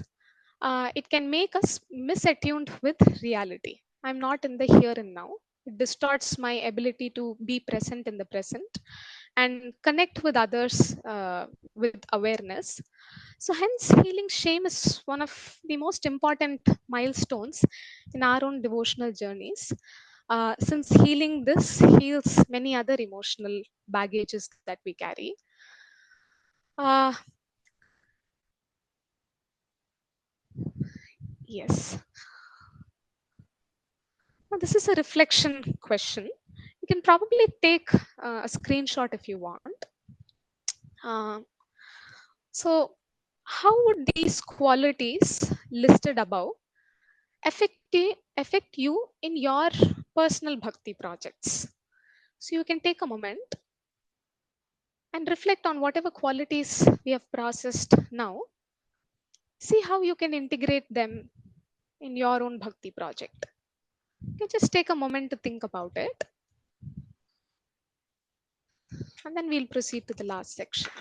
it can make us misattuned with reality. I'm not in the here and now. It distorts my ability to be present in the present and connect with others with awareness. So, hence, healing shame is one of the most important milestones in our own devotional journeys. Since healing this heals many other emotional baggages that we carry. Uh, yes. Now, this is a reflection question. You can probably take a screenshot if you want. Uh, so, how would these qualities listed above affect you in your personal bhakti projects? So, you can take a moment and reflect on whatever qualities we have processed now. See how you can integrate them in your own bhakti project. You can just take a moment to think about it, and then we'll proceed to the last section.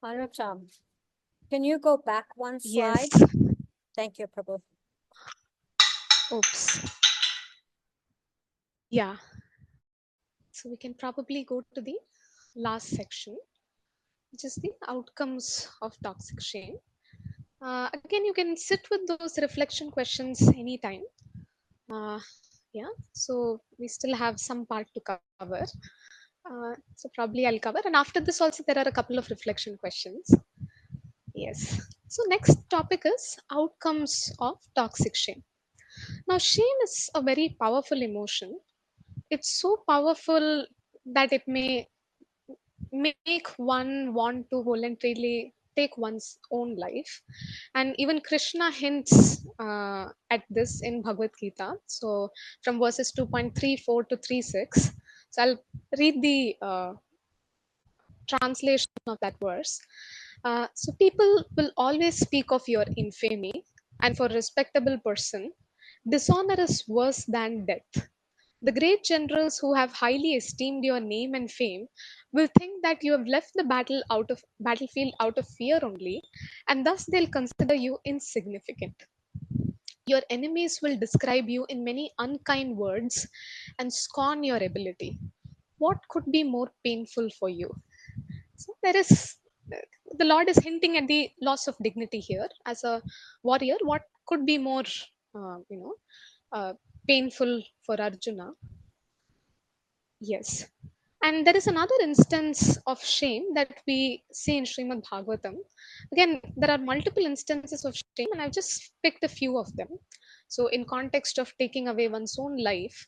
Anutam, can you go back one Yes. slide? Thank you, Prabhu. Oops. Yeah. So we can probably go to the last section, which is the outcomes of toxic shame. Again, you can sit with those reflection questions anytime. Uh, yeah. So we still have some part to cover. So probably I'll cover. And after this, also, there are a couple of reflection questions. Yes. So next topic is outcomes of toxic shame. Now, shame is a very powerful emotion. It's so powerful that it may make one want to voluntarily take one's own life. And even Krishna hints at this in Bhagavad Gita. So, from verses 2.34 to 36. So, I'll read the translation of that verse. So, people will always speak of your infamy, and for a respectable person, dishonor is worse than death. The great generals who have highly esteemed your name and fame will think that you have left the battlefield out of fear only, and thus they'll consider you insignificant. Your enemies will describe you in many unkind words and scorn your ability. What could be more painful for you? So there is the Lord is hinting at the loss of dignity here as a warrior. What could be more, uh, you know, uh, painful for Arjuna? Yes. And there is another instance of shame that we see in Srimad Bhagavatam. Again, there are multiple instances of shame, and I've just picked a few of them. So, in context of taking away one's own life,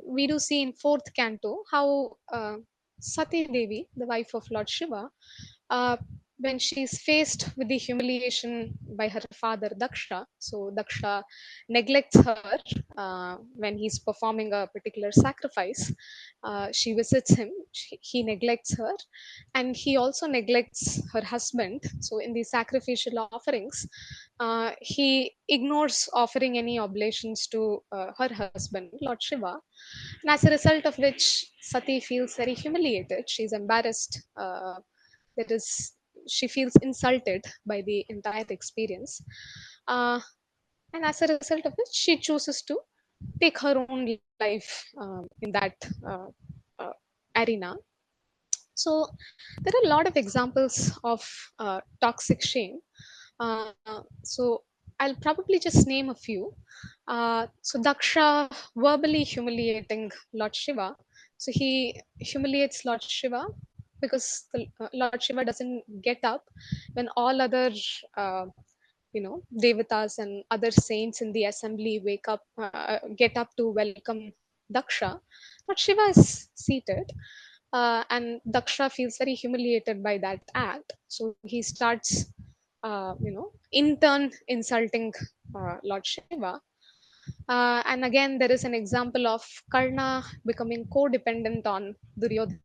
we do see in fourth canto how Sati Devi, the wife of Lord Shiva, uh, when she's faced with the humiliation by her father Daksha, so Daksha neglects her when he's performing a particular sacrifice. She visits him, he neglects her, and he also neglects her husband. So, in the sacrificial offerings, he ignores offering any oblations to her husband, Lord Shiva, and as a result of which Sati feels very humiliated. She's embarrassed. That is, she feels insulted by the entire experience. Uh, and as a result of which, she chooses to take her own life in that uh, uh, arena. So, there are a lot of examples of toxic shame. So, I'll probably just name a few. So, Daksha verbally humiliating Lord Shiva. So, he humiliates Lord Shiva because Lord Shiva doesn't get up when all other uh, devatas and other saints in the assembly get up to welcome Daksha. But Shiva is seated. and Daksha feels very humiliated by that act. So he starts, in turn insulting Lord Shiva. And again, there is an example of Karna becoming codependent on Duryodhana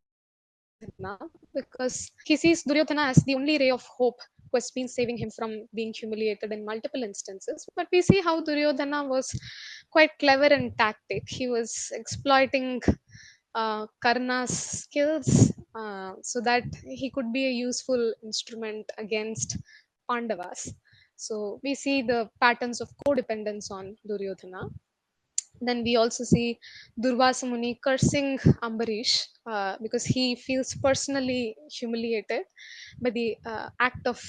because he sees Duryodhana as the only ray of hope who has been saving him from being humiliated in multiple instances. But we see how Duryodhana was quite clever in tactic. He was exploiting Karna's skills so that he could be a useful instrument against Pandavas. So we see the patterns of codependence on Duryodhana. Then we also see Durvasa Muni cursing Ambarish because he feels personally humiliated by the act of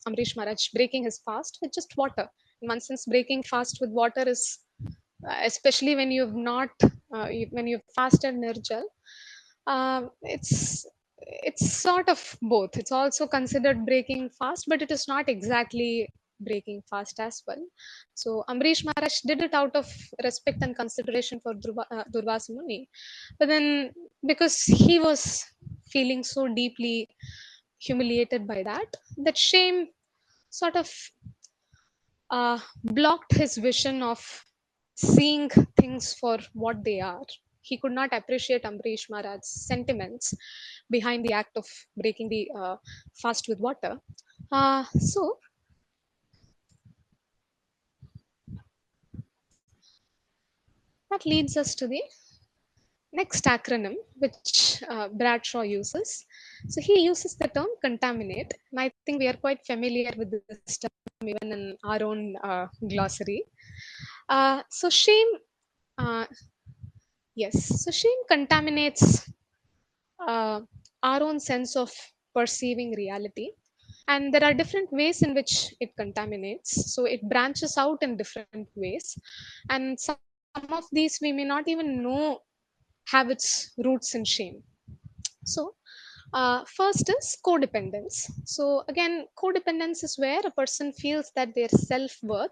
Ambarish Maharaj breaking his fast with just water. In one sense, breaking fast with water is, especially when you have not, when you've fasted Nirjal, it's sort of both. It's also considered breaking fast, but it is not exactly breaking fast as well. So Amrish Maharaj did it out of respect and consideration for Durvasa Muni, but then because he was feeling so deeply humiliated by that, that shame sort of blocked his vision of seeing things for what they are. He could not appreciate Amrish Maharaj's sentiments behind the act of breaking the fast with water. So that leads us to the next acronym, which Bradshaw uses. So he uses the term contaminate, and I think we are quite familiar with this term even in our own glossary. So shame, uh, yes, so shame contaminates uh, our own sense of perceiving reality. And there are different ways in which it contaminates. So it branches out in different ways. And some of these we may not even know have its roots in shame. So, first is codependence. So, again, codependence is where a person feels that their self worth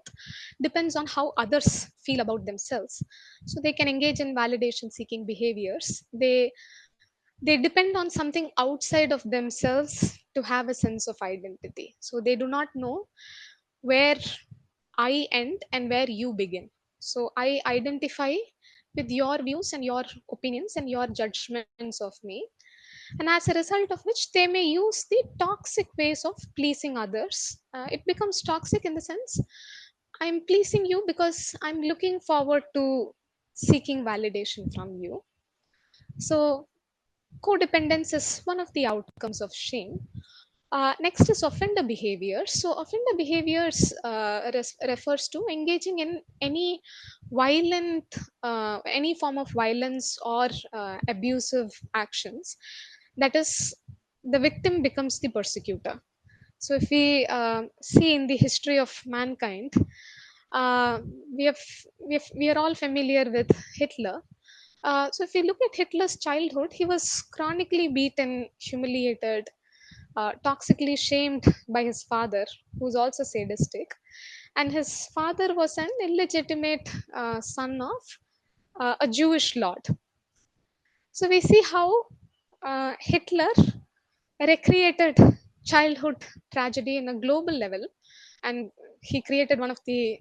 depends on how others feel about themselves. So, they can engage in validation seeking behaviors. They depend on something outside of themselves to have a sense of identity. So, they do not know where I end and where you begin. So, I identify with your views and your opinions and your judgments of me, and as a result of which they may use the toxic ways of pleasing others. It becomes toxic in the sense I'm pleasing you because I'm looking forward to seeking validation from you. So codependence is one of the outcomes of shame. Next is offender behavior. So offender behaviors refers to engaging in violent any form of violence or abusive actions, that is, the victim becomes the persecutor. So if we see in the history of mankind, uh, we are all familiar with Hitler. So if we look at Hitler's childhood, he was chronically beaten, humiliated, toxically shamed by his father, who's also sadistic. And his father was an illegitimate son of a Jewish lord. So we see how Hitler recreated childhood tragedy in a global level, and he created one of the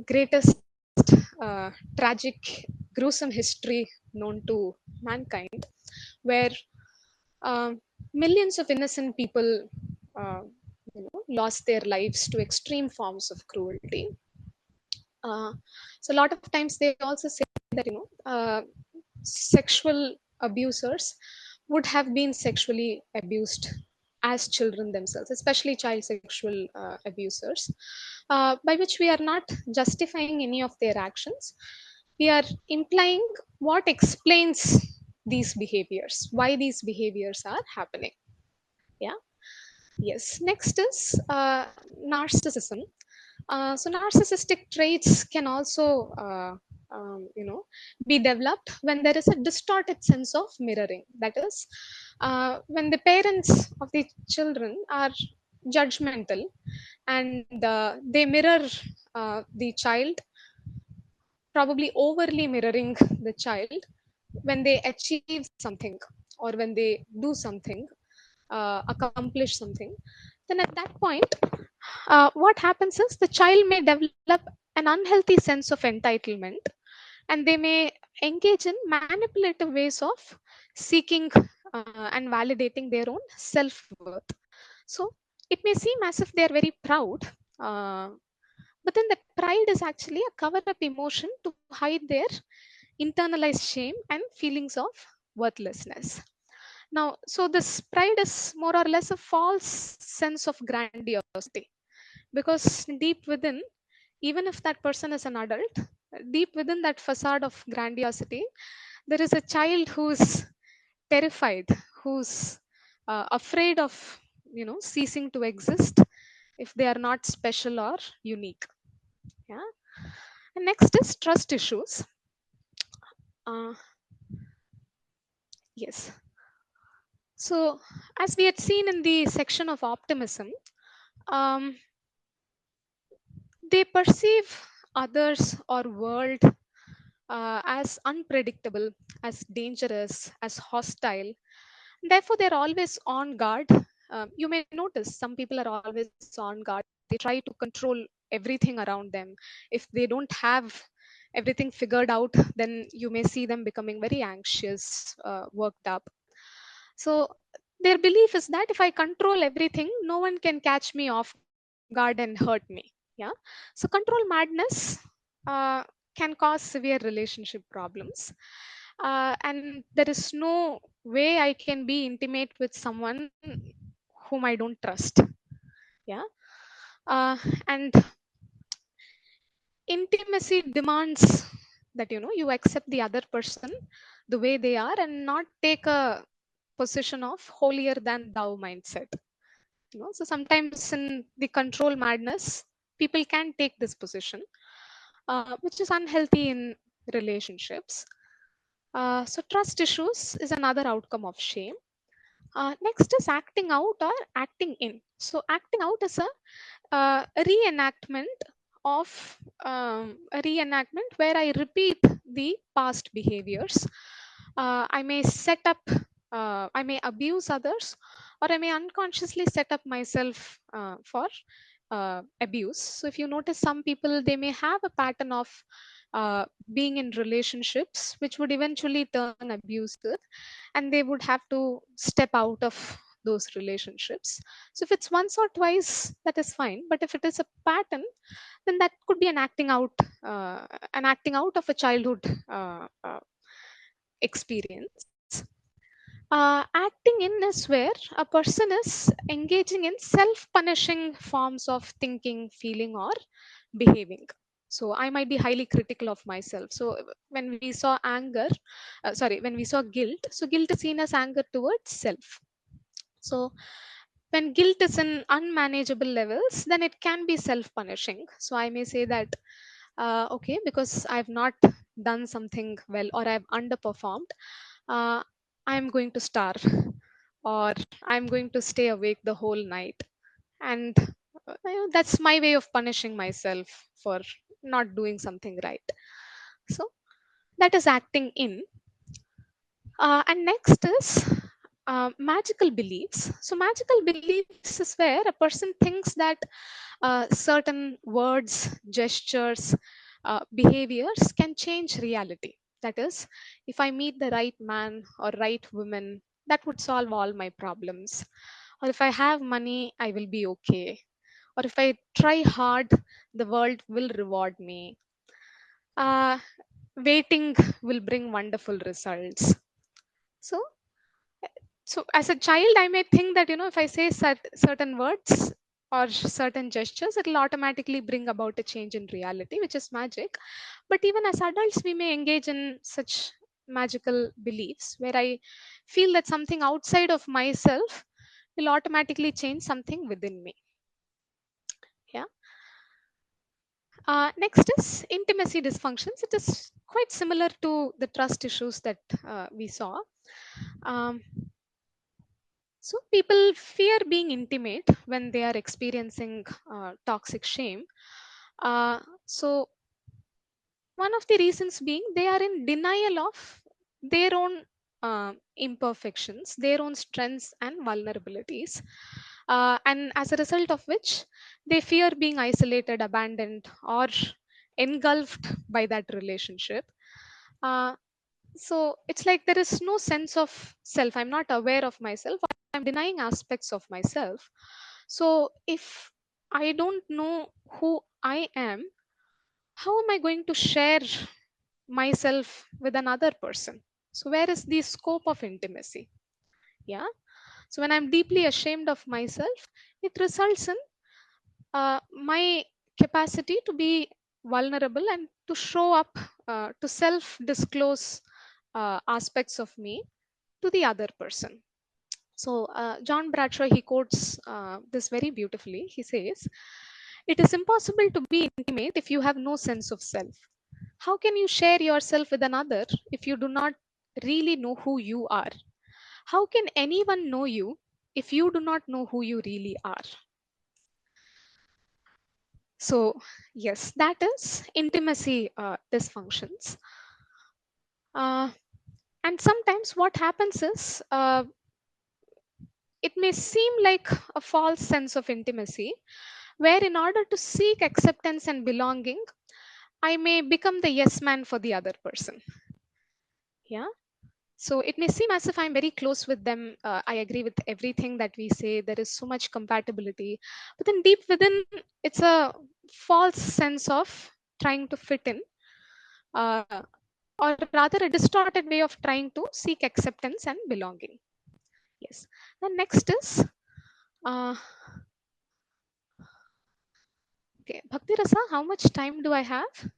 greatest tragic, gruesome history known to mankind, where millions of innocent people lost their lives to extreme forms of cruelty. Uh, so a lot of times they also say that sexual abusers would have been sexually abused as children themselves, especially child sexual abusers, by which we are not justifying any of their actions. We are implying what explains these behaviors, why these behaviors are happening. Yeah. Yes. Next is narcissism. So narcissistic traits can also be developed when there is a distorted sense of mirroring. That is, when the parents of the children are judgmental and they mirror the child, probably overly mirroring the child when they achieve something or when they do something, accomplish something, then at that point, what happens is the child may develop an unhealthy sense of entitlement, and they may engage in manipulative ways of seeking and validating their own self worth. So it may seem as if they are very proud, uh, but then that pride is actually a cover up emotion to hide their internalized shame and feelings of worthlessness. Now, so this pride is more or less a false sense of grandiosity, because deep within, even if that person is an adult, deep within that facade of grandiosity, there is a child who's terrified, who's afraid of, ceasing to exist if they are not special or unique. Yeah. And next is trust issues. Uh, yes. So, as we had seen in the section of optimism, um, they perceive others or world as unpredictable, as dangerous, as hostile. Therefore, they're always on guard. You may notice some people are always on guard. They try to control everything around them. If they don't have everything figured out, then you may see them becoming very anxious, worked up. So their belief is that if I control everything, no one can catch me off guard and hurt me. Yeah. So control madness uh, can cause severe relationship problems. And there is no way I can be intimate with someone whom I don't trust. Yeah. And intimacy demands that you accept the other person the way they are and not take a position of holier than thou mindset. So sometimes in the control madness, people can take this position, which is unhealthy in relationships. So trust issues is another outcome of shame. Next is acting out or acting in. So acting out is a reenactment of a reenactment where I repeat the past behaviors. I may set up, I may abuse others, or I may unconsciously set up myself for abuse. So if you notice, some people, they may have a pattern of being in relationships which would eventually turn abusive, and they would have to step out of those relationships. So if it's once or twice, that is fine. But if it is a pattern, then that could be an acting out of a childhood experience. Acting in is where a person is engaging in self-punishing forms of thinking, feeling, or behaving. So I might be highly critical of myself. So when we saw anger, when we saw guilt, so guilt is seen as anger towards self. So when guilt is in unmanageable levels, then it can be self-punishing. So I may say that, okay, because I've not done something well or I've underperformed, uh, I'm going to starve, or I'm going to stay awake the whole night. And that's my way of punishing myself for not doing something right. So that is acting in. And next is magical beliefs. So magical beliefs is where a person thinks that certain words, gestures, behaviors can change reality. That is, if I meet the right man or right woman, that would solve all my problems. Or if I have money, I will be okay. Or if I try hard, the world will reward me. Uh, Waiting will bring wonderful results. So, as a child, I may think that, if I say certain words or certain gestures, it will automatically bring about a change in reality, which is magic. But even as adults, we may engage in such magical beliefs where I feel that something outside of myself will automatically change something within me. Yeah. Next is intimacy dysfunctions. It is quite similar to the trust issues that we saw. Um, So people fear being intimate when they are experiencing toxic shame. So one of the reasons being they are in denial of their own imperfections, their own strengths and vulnerabilities, and as a result of which they fear being isolated, abandoned, or engulfed by that relationship. Uh, so it's like there is no sense of self. I'm not aware of myself. I'm denying aspects of myself. So if I don't know who I am, how am I going to share myself with another person? So where is the scope of intimacy? Yeah. So when I'm deeply ashamed of myself, it results in my capacity to be vulnerable and to show up, to self disclose aspects of me to the other person. So John Bradshaw, he quotes this very beautifully. He says, "It is impossible to be intimate if you have no sense of self. How can you share yourself with another if you do not really know who you are? How can anyone know you if you do not know who you really are?" So, yes, that is intimacy dysfunctions. Uh, and sometimes what happens is, it may seem like a false sense of intimacy, where in order to seek acceptance and belonging, I may become the yes man for the other person. Yeah. So it may seem as if I'm very close with them. I agree with everything that we say. There is so much compatibility. But then deep within, it's a false sense of trying to fit in, uh, or rather a distorted way of trying to seek acceptance and belonging. Yes. The next is, uh, okay, Bhakti Rasa, how much time do I have?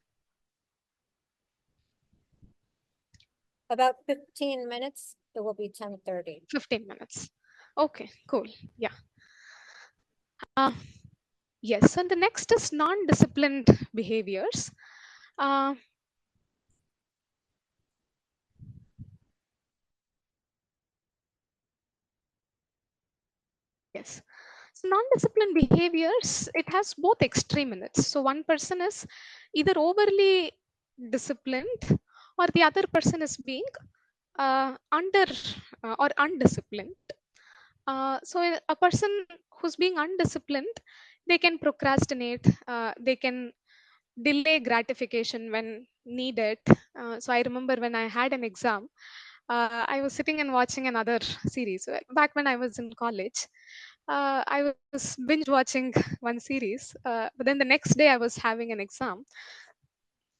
About 15 minutes, it will be 10:30. 15 minutes. Okay, cool. Yeah. Uh, yes. And the next is non disciplined behaviors. Uh, yes. So non-disciplined behaviors, it has both extreme in it. So one person is either overly disciplined, or the other person is being under or undisciplined. So a person who's being undisciplined, they can procrastinate, they can delay gratification when needed. So I remember when I had an exam, I was sitting and watching another series back when I was in college. I was binge watching one series, but then the next day I was having an exam.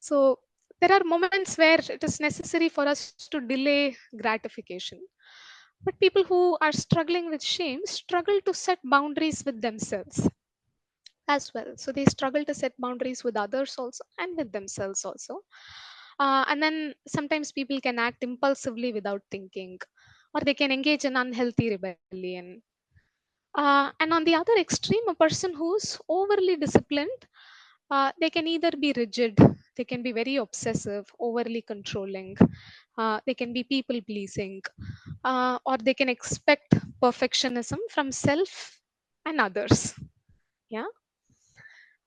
So there are moments where it is necessary for us to delay gratification. But people who are struggling with shame struggle to set boundaries with themselves as well. So they struggle to set boundaries with others also and with themselves also. And then sometimes people can act impulsively without thinking, or they can engage in unhealthy rebellion. And on the other extreme, a person who's overly disciplined, they can either be rigid, they can be very obsessive, overly controlling, they can be people pleasing, or they can expect perfectionism from self and others. Yeah.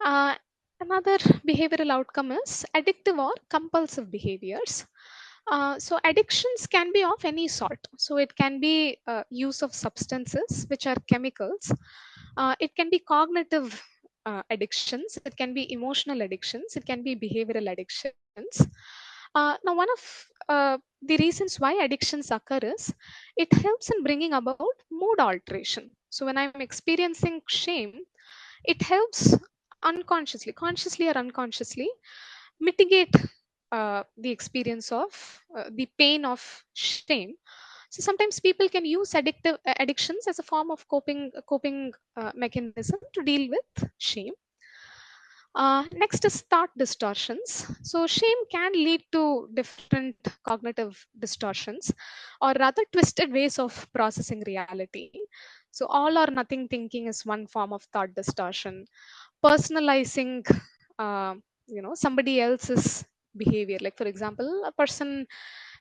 Uh, Another behavioral outcome is addictive or compulsive behaviors. So addictions can be of any sort. So it can be use of substances, which are chemicals. It can be cognitive addictions. It can be emotional addictions. It can be behavioral addictions. Now, one of the reasons why addictions occur is it helps in bringing about mood alteration. So when I'm experiencing shame, it helps unconsciously, consciously or unconsciously, mitigate the experience of the pain of shame. So sometimes people can use addictions as a form of coping mechanism to deal with shame. Next is thought distortions. So shame can lead to different cognitive distortions, or rather twisted ways of processing reality. So all or nothing thinking is one form of thought distortion. Personalizing, uh, somebody else's behavior. Like for example, a person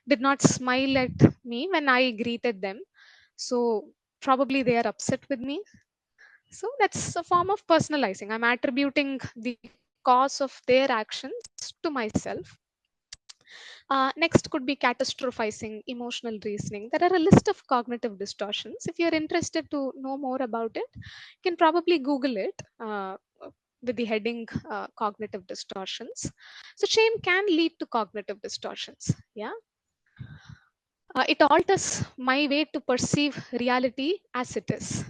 did not smile at me when I greeted them, so probably they are upset with me. So that's a form of personalizing. I'm attributing the cause of their actions to myself. Next could be catastrophizing, emotional reasoning. There are a list of cognitive distortions. If you're interested to know more about it, you can probably Google it with the heading cognitive distortions. So shame can lead to cognitive distortions. Yeah. It alters my way to perceive reality as it is,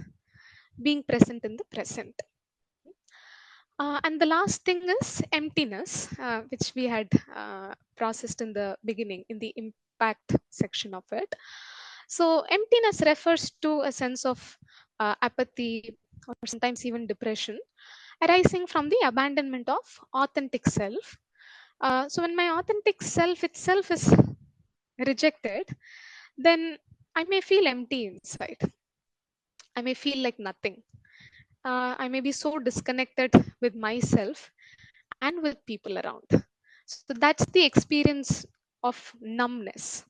being present in the present. And the last thing is emptiness, which we had processed in the beginning in the impact section of it. So, emptiness refers to a sense of apathy or sometimes even depression arising from the abandonment of authentic self. So, when my authentic self itself is rejected, then I may feel empty inside. I may feel like nothing. I may be so disconnected with myself and with people around. So that's the experience of numbness.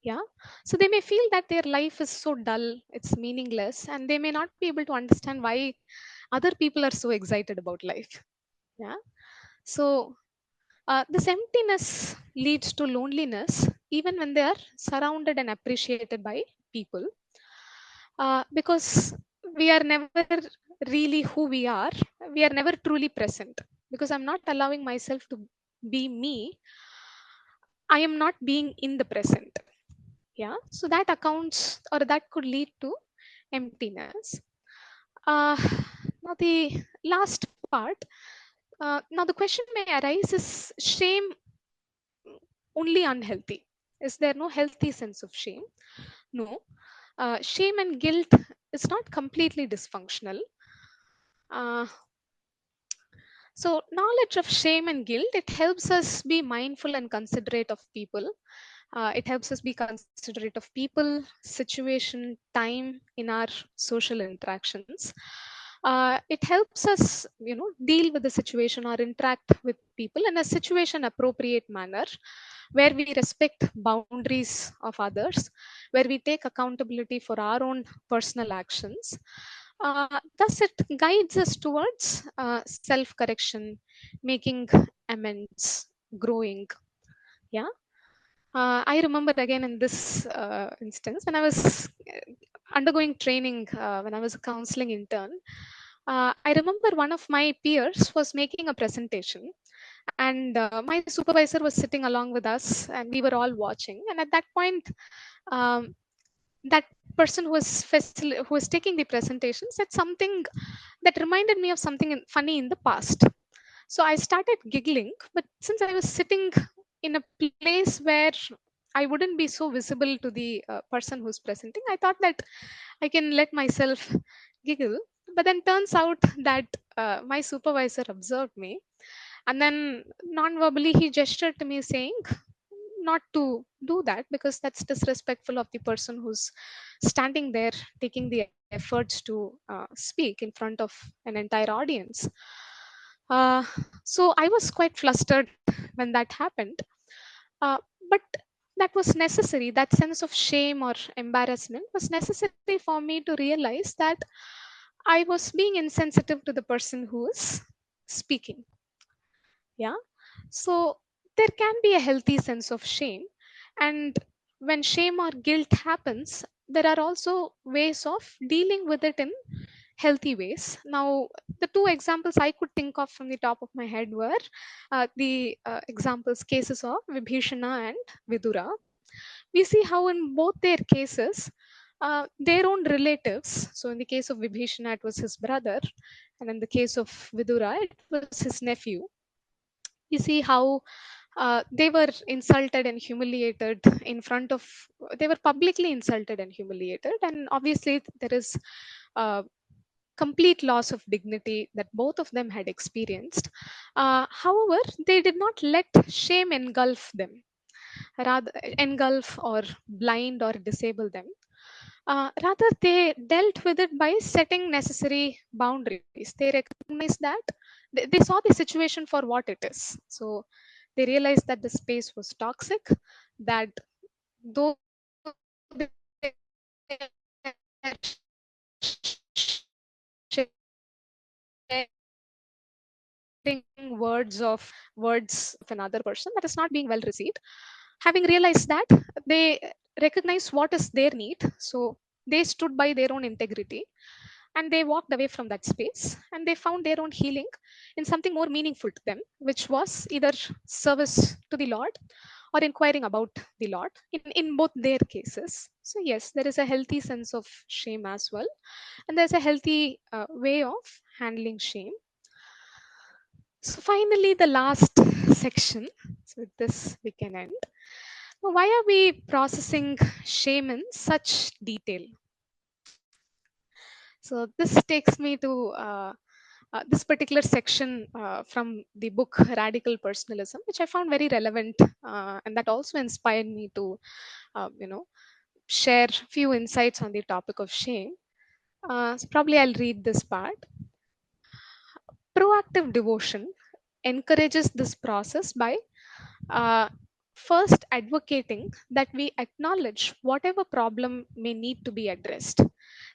Yeah. So they may feel that their life is so dull, it's meaningless, and they may not be able to understand why other people are so excited about life. Yeah. So this emptiness leads to loneliness even when they are surrounded and appreciated by people, because we are never really who we are. We are never truly present because I'm not allowing myself to be me. I am not being in the present. Yeah. So that accounts or that could lead to emptiness. Uh, Now, the last part. Now, the question may arise, is shame only unhealthy? Is there no healthy sense of shame? No. Shame and guilt is not completely dysfunctional. Uh, so, knowledge of shame and guilt, it helps us be mindful and considerate of people. It helps us be considerate of people, situation, time in our social interactions. It helps us, deal with the situation or interact with people in a situation appropriate manner, where we respect boundaries of others, where we take accountability for our own personal actions. Thus, it guides us towards self correction, making amends, growing. Yeah. I remember again in this instance when I was undergoing training, when I was a counseling intern. I remember one of my peers was making a presentation, and my supervisor was sitting along with us, and we were all watching. And at that point, um, that person who was taking the presentation said something that reminded me of something funny in the past. So I started giggling, but since I was sitting in a place where I wouldn't be so visible to the person who's presenting, I thought that I can let myself giggle. But then turns out that my supervisor observed me, and then non-verbally he gestured to me saying not to do that because that's disrespectful of the person who's standing there taking the efforts to speak in front of an entire audience. uh, so I was quite flustered when that happened. But that was necessary. That sense of shame or embarrassment was necessary for me to realize that I was being insensitive to the person who is speaking. Yeah. So there can be a healthy sense of shame. And when shame or guilt happens, there are also ways of dealing with it in healthy ways. Now, the two examples I could think of from the top of my head were the examples, cases of Vibhishana and Vidura. We see how in both their cases, their own relatives, so in the case of Vibhishana, it was his brother, and in the case of Vidura, it was his nephew. You see how they were insulted and humiliated in front of, they were publicly insulted and humiliated, and obviously there is complete loss of dignity that both of them had experienced. However, they did not let shame engulf them, rather engulf or blind or disable them. Rather, they dealt with it by setting necessary boundaries. They recognized that they saw the situation for what it is. So they realized that the space was toxic, that though they words of another person that is not being well received, having realized that they recognize what is their need, so they stood by their own integrity and they walked away from that space and they found their own healing in something more meaningful to them, which was either service to the Lord or inquiring about the Lord in both their cases. So yes, there is a healthy sense of shame as well, and there's a healthy way of handling shame. So finally, the last section. So with this, we can end. Now, why are we processing shame in such detail? So this takes me to this particular section from the book Radical Personalism, which I found very relevant, and that also inspired me to, share few insights on the topic of shame. So probably I'll read this part. Proactive devotion encourages this process by uh, first advocating that we acknowledge whatever problem may need to be addressed.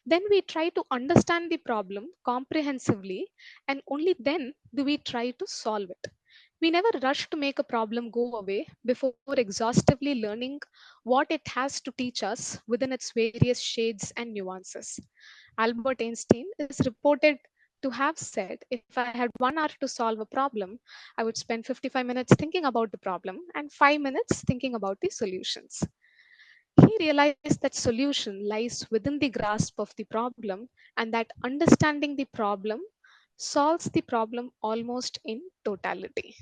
Then we try to understand the problem comprehensively, and only then do we try to solve it. We never rush to make a problem go away before exhaustively learning what it has to teach us within its various shades and nuances. Albert Einstein is reported to have said, if I had 1 hour to solve a problem, I would spend 55 minutes thinking about the problem and 5 minutes thinking about the solutions. He realized that solution lies within the grasp of the problem, and that understanding the problem solves the problem almost in totality.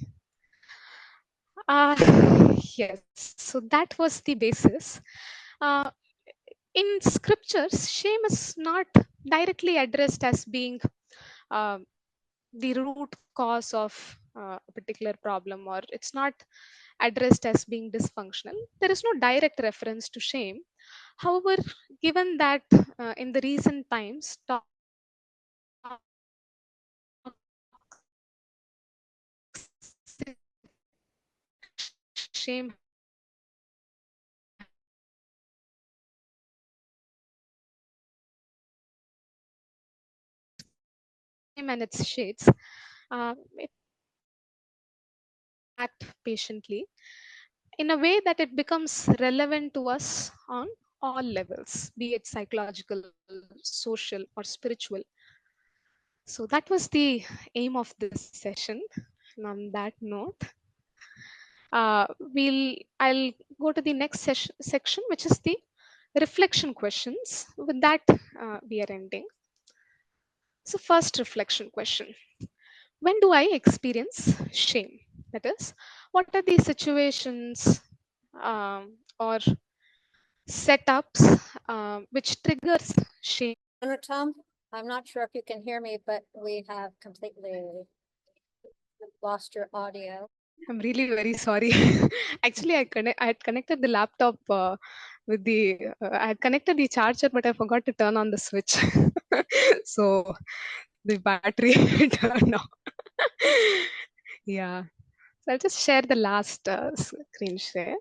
Yes, so that was the basis. Uh, in scriptures, shame is not directly addressed as being uh, the root cause of a particular problem, or it's not addressed as being dysfunctional. There is no direct reference to shame. However, given that in the recent times, shame and its shades, it act patiently in a way that it becomes relevant to us on all levels, be it psychological, social, or spiritual. So that was the aim of this session. And on that note, I'll go to the next section, which is the reflection questions. With that, we are ending. So first reflection question: when do I experience shame? That is, what are the situations or setups which triggers shame? Tom, I'm not sure if you can hear me, but we have completely lost your audio. I'm really very sorry. Actually, I had connected the laptop with the I had connected the charger, but I forgot to turn on the switch. So the battery turned off. Yeah. So I'll just share the last screen share.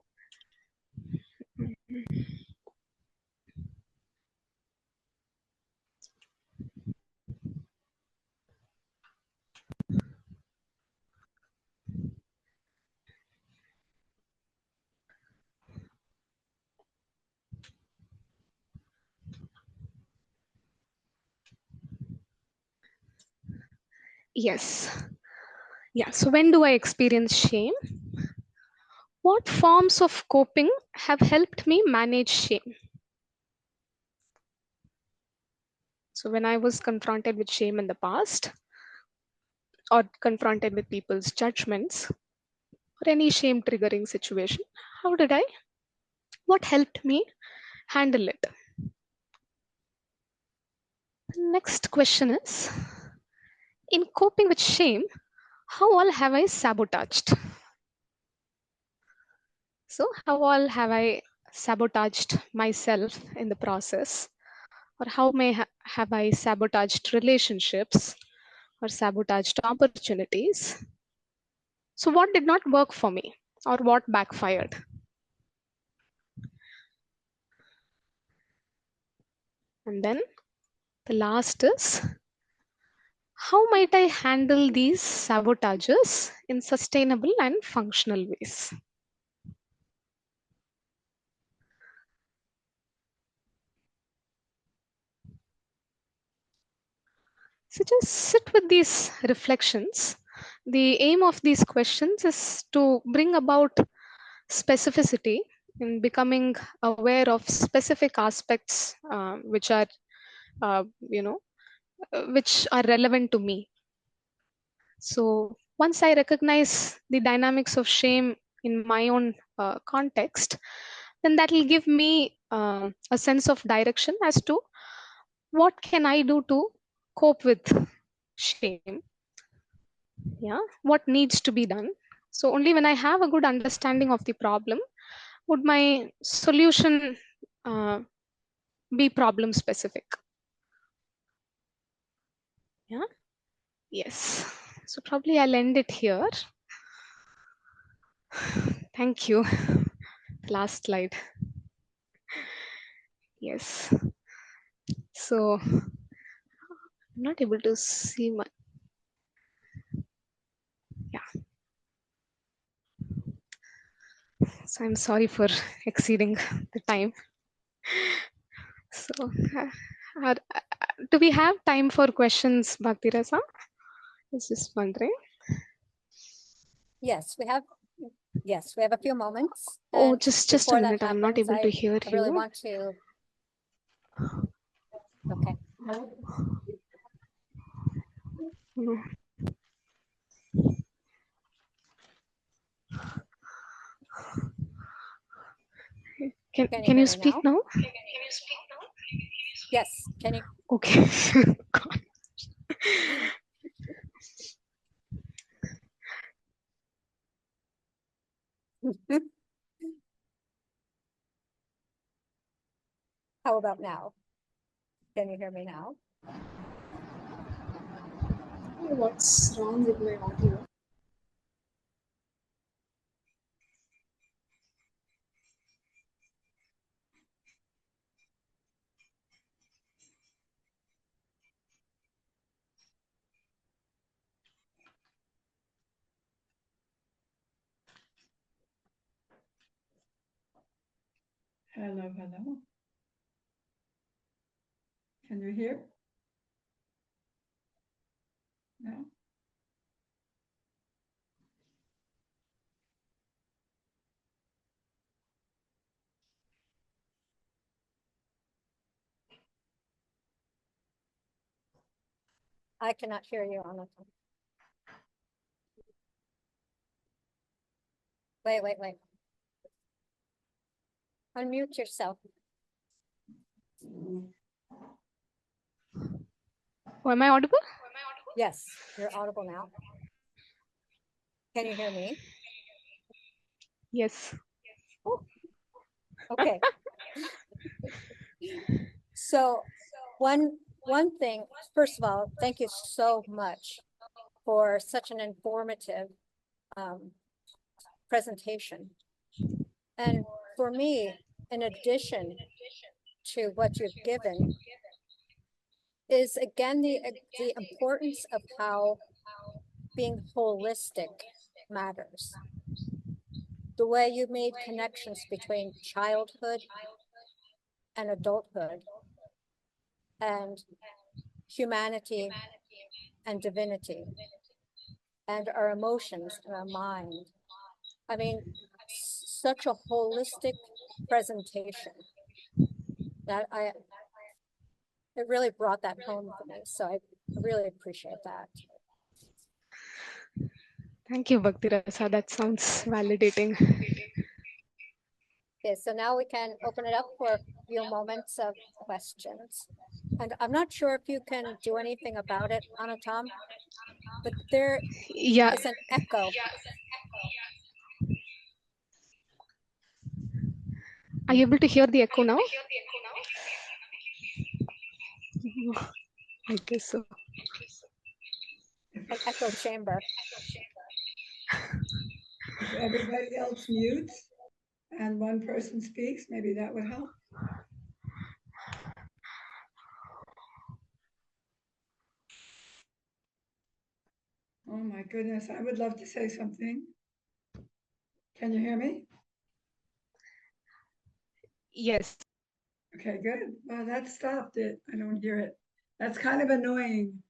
Yes. Yeah. So when do I experience shame? What forms of coping have helped me manage shame? So when I was confronted with shame in the past, or confronted with people's judgments, or any shame triggering situation, how did I? What helped me handle it? The next question is, in coping with shame, how all have I sabotaged? So, how all have I sabotaged myself in the process? Or how have I sabotaged relationships or sabotaged opportunities? So, what did not work for me or what backfired? And then the last is, How might I handle these sabotages in sustainable and functional ways? So just sit with these reflections. The aim of these questions is to bring about specificity in becoming aware of specific aspects which are, you know, which are relevant to me. So once I recognize the dynamics of shame in my own context, then that will give me a sense of direction as to what can I do to cope with shame. Yeah, what needs to be done. So only when I have a good understanding of the problem would my solution uh, be problem specific. Yeah. Yes. So probably I'll end it here. Thank you. Last slide. Yes. So I'm not able to see my, yeah. So I'm sorry for exceeding the time. So do we have time for questions, Bhakti Rasa? I was just wondering. Yes, we have a few moments. Oh, And just a before that minute. I'm not happens, able to hear I really you. want to, okay. No. Can you Can hear you me speak now? now? Yes, can you? Okay. How about now? Can you hear me now? What's wrong with my audio? Hello, hello. Can you hear? No? I cannot hear you on the phone. Wait. Unmute yourself. Oh, am I audible? Yes, you're audible now. Can you hear me? Yes. Oh, okay. So one thing, first of all, thank you so much for such an informative presentation. And for me, in addition to what you've given, is again the importance of how being holistic matters. The way you made connections between childhood and adulthood and humanity and divinity and our emotions and our mind. I mean, such a holistic presentation that it really brought that home for me. So I really appreciate that. Thank you, Bhakti Rasa. That sounds validating. Okay, so now we can open it up for a few moments of questions. And I'm not sure if you can do anything about it, Anatam, but there Yeah. is an echo. Are you able to hear the echo now? I guess so. An echo chamber. If everybody else mutes and one person speaks, maybe that would help. Oh my goodness, I would love to say something. Can you hear me? Yes. Okay, good. Well, that stopped it. I don't hear it. That's kind of annoying.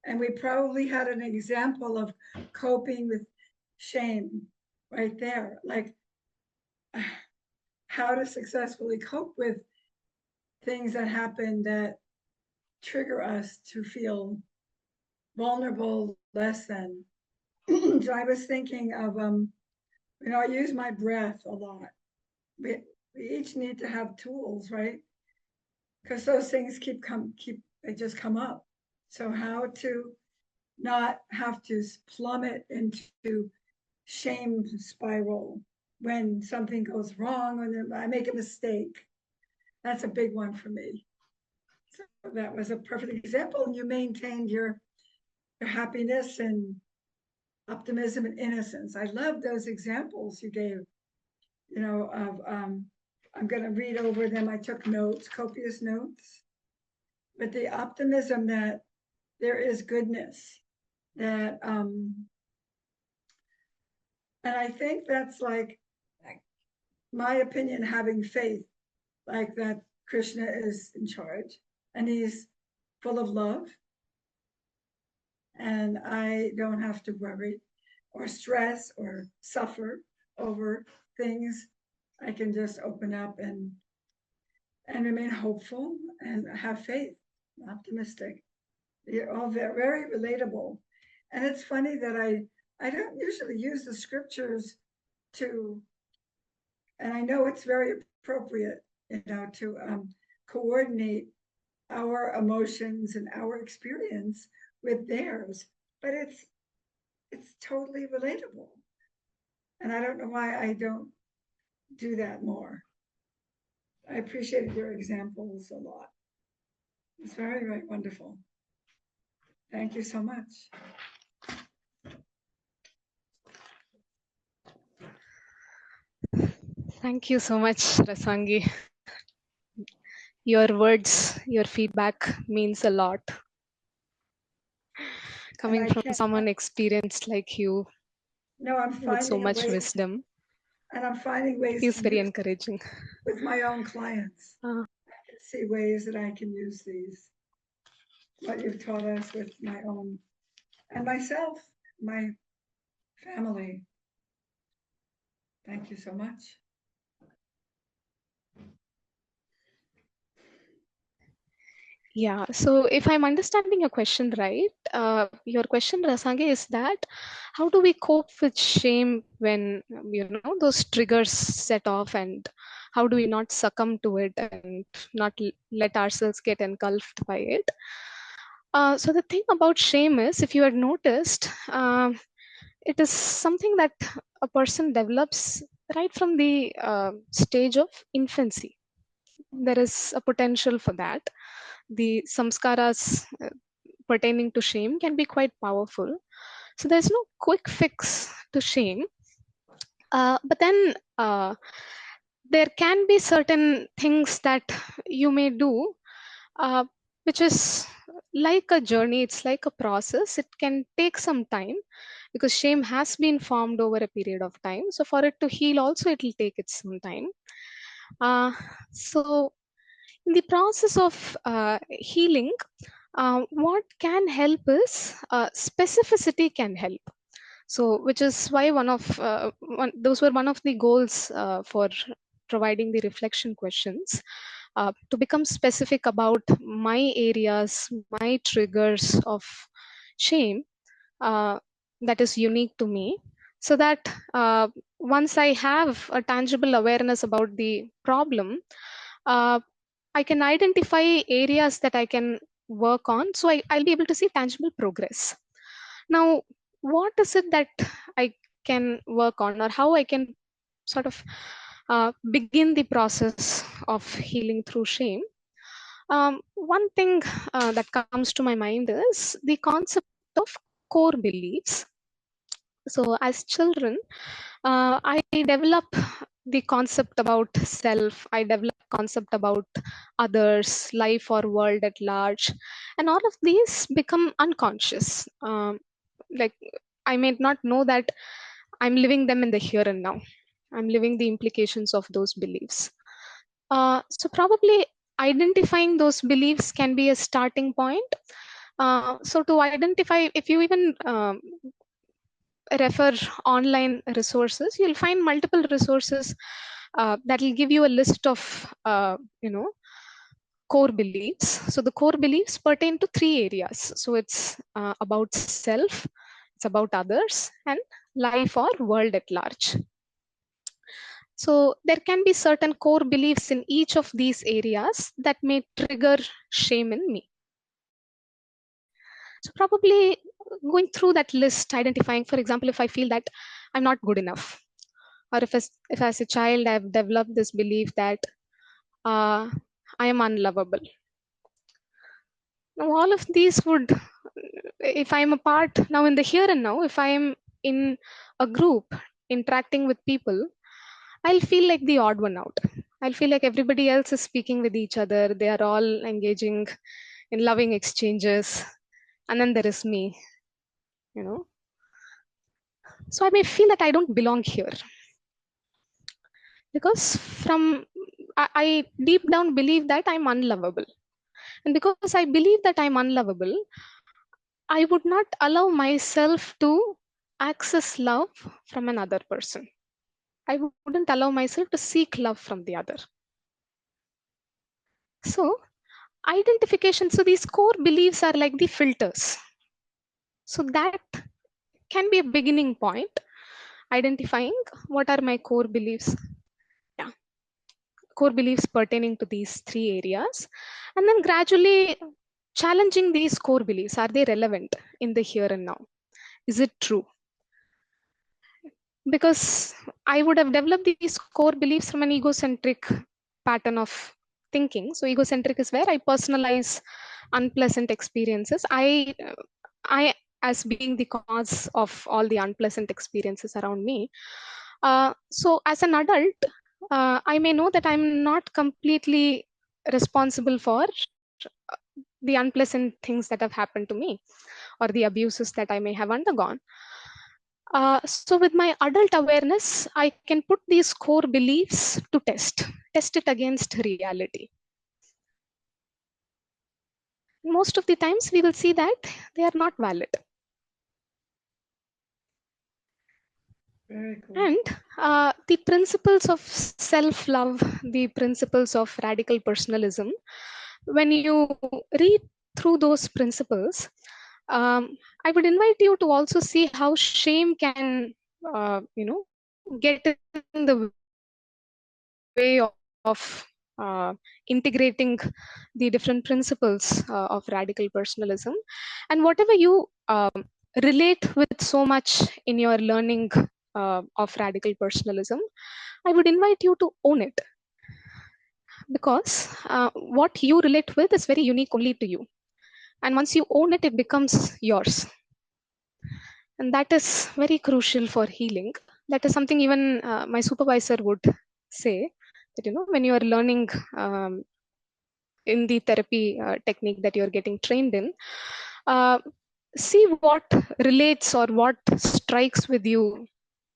And we probably had an example of coping with shame right there. Like how to successfully cope with things that happen that trigger us to feel vulnerable, less than. So I was thinking of, I use my breath a lot. We each need to have tools, right? Because those things they just come up. So how to not have to plummet into shame spiral when something goes wrong, when I make a mistake. That's a big one for me. So that was a perfect example. And you maintained your happiness and optimism and innocence. I love those examples you gave, of I'm going to read over them. I took notes, copious notes, but the optimism that there is goodness, that and I think that's like my opinion, having faith, like that Krishna is in charge and he's full of love, and I don't have to worry or stress or suffer over things. I can just open up and remain hopeful and have faith, optimistic. You're all very, very relatable. And it's funny that I don't usually use the scriptures to, and I know it's very appropriate, to coordinate our emotions and our experience with theirs, but it's totally relatable. And I don't know why I don't do that more. I appreciated your examples a lot. It's very, very wonderful. Thank you so much. Thank you so much, Rasangi. Your words, your feedback means a lot. Coming I from can't, someone experienced like you no, I'm with so finding a much way, wisdom, and I'm finding ways feels to very use encouraging. with my own clients. Uh, I can see ways that I can use these, what you've taught us with my own, and myself, my family. Thank you so much. Yeah, so if I'm understanding your question right, your question, Rasangi, is that how do we cope with shame when, those triggers set off, and how do we not succumb to it and not let ourselves get engulfed by it? So the thing about shame is, if you had noticed, it is something that a person develops right from the stage of infancy. There is a potential for that. The samskaras pertaining to shame can be quite powerful. So there's no quick fix to shame. But then there can be certain things that you may do, uh, which is like a journey, it's like a process. It can take some time because shame has been formed over a period of time. So for it to heal, also, it will take its some time. So in the process of healing, what can help is specificity can help. So which is why those were one of the goals for providing the reflection questions, to become specific about my areas, my triggers of shame, uh, that is unique to me, so that once I have a tangible awareness about the problem, uh, I can identify areas that I can work on, so I'll be able to see tangible progress. Now, what is it that I can work on, or how I can sort of begin the process of healing through shame? One thing that comes to my mind is the concept of core beliefs. So, as children, I develop the concept about self, I develop concept about others, life or world at large, and all of these become unconscious. like I may not know that I'm living them in the here and now. I'm living the implications of those beliefs. So probably identifying those beliefs can be a starting point. So to identify, if you even refer online resources, you'll find multiple resources that will give you a list of core beliefs. So the core beliefs pertain to three areas. So it's about self, it's about others, and life or world at large. So there can be certain core beliefs in each of these areas that may trigger shame in me. So probably going through that list, identifying, for example, if I feel that I'm not good enough, or if as a child I've developed this belief that I am unlovable. Now all of these would, if I'm a part now in the here and now, if I am in a group interacting with people, I'll feel like the odd one out. I'll feel like everybody else is speaking with each other. They are all engaging in loving exchanges. And then there is me, you know. So I may feel that I don't belong here. Because I deep down believe that I'm unlovable. And because I believe that I'm unlovable, I would not allow myself to access love from another person. I wouldn't allow myself to seek love from the other. So identification, so these core beliefs are like the filters. So that can be a beginning point, identifying what are my core beliefs. Yeah, core beliefs pertaining to these three areas, and then gradually challenging these core beliefs. Are they relevant in the here and now? Is it true? Because I would have developed these core beliefs from an egocentric pattern of thinking. So egocentric is where I personalize unpleasant experiences. I as being the cause of all the unpleasant experiences around me. So as an adult, I may know that I'm not completely responsible for the unpleasant things that have happened to me or the abuses that I may have undergone. So with my adult awareness, I can put these core beliefs to test it against reality. Most of the times we will see that they are not valid. Very cool. And the principles of self-love, the principles of radical personalism, when you read through those principles, I would invite you to also see how shame can, get in the way of integrating the different principles of radical personalism. And whatever you relate with so much in your learning of radical personalism, I would invite you to own it, because what you relate with is very unique only to you. And once you own it, it becomes yours. And that is very crucial for healing. That is something even my supervisor would say, that, when you are learning in the therapy technique that you're getting trained in, uh, see what relates or what strikes with you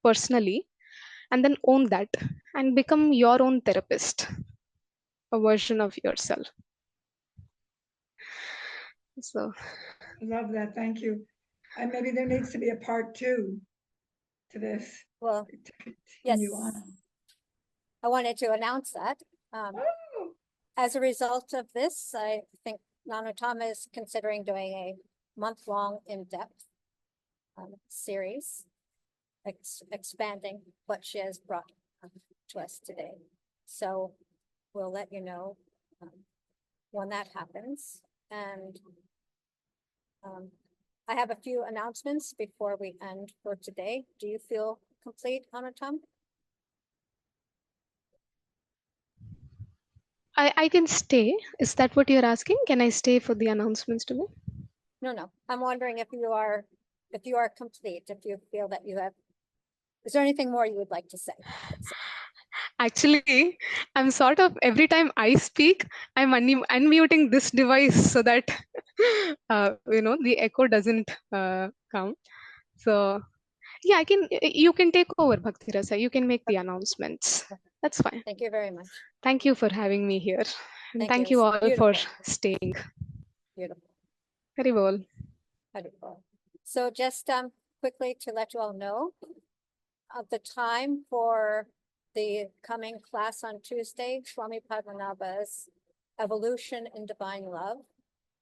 personally, and then own that and become your own therapist, a version of yourself. So Love that. Thank you. And maybe there needs to be a part 2 to this Well, to yes, continue on. I wanted to announce that. Oh, As a result of this, I think Nanotama is considering doing a month-long in-depth series, expanding what she has brought to us today. So we'll let you know when that happens. And I have a few announcements before we end for today. Do you feel complete, Anatam? I can stay. Is that what you're asking? Can I stay for the announcements today? No. I'm wondering if you are complete, if you feel that you have, is there anything more you would like to say? Actually, I'm sort of, every time I speak, I'm unmuting this device so that the echo doesn't come. So yeah, you can take over, Bhakti Rasa. You can make the announcements. That's fine. Thank you very much. Thank you for having me here. And Thank thank you. you It's all for beautiful. staying. Beautiful. Very well. Wonderful. So just quickly to let you all know of the time for the coming class on Tuesday, Swami Padmanabha's Evolution in Divine Love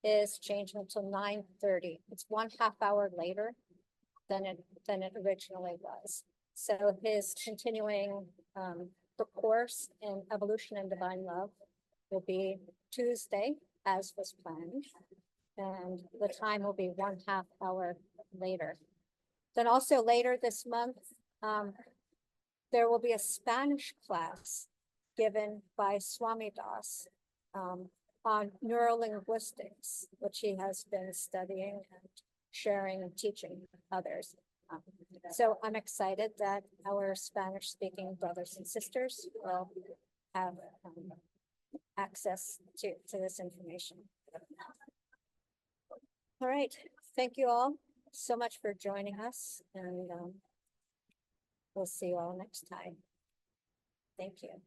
is changed until 9:30. It's 1/2 hour later than it originally was. So his continuing the course in Evolution in Divine Love will be Tuesday, as was planned. And the time will be 1/2 hour later. Then also later this month, there will be a Spanish class given by Swami Das on neurolinguistics, which he has been studying and sharing and teaching others. So I'm excited that our Spanish-speaking brothers and sisters will have access to this information. All right, thank you all so much for joining us, and we'll see you all next time. Thank you.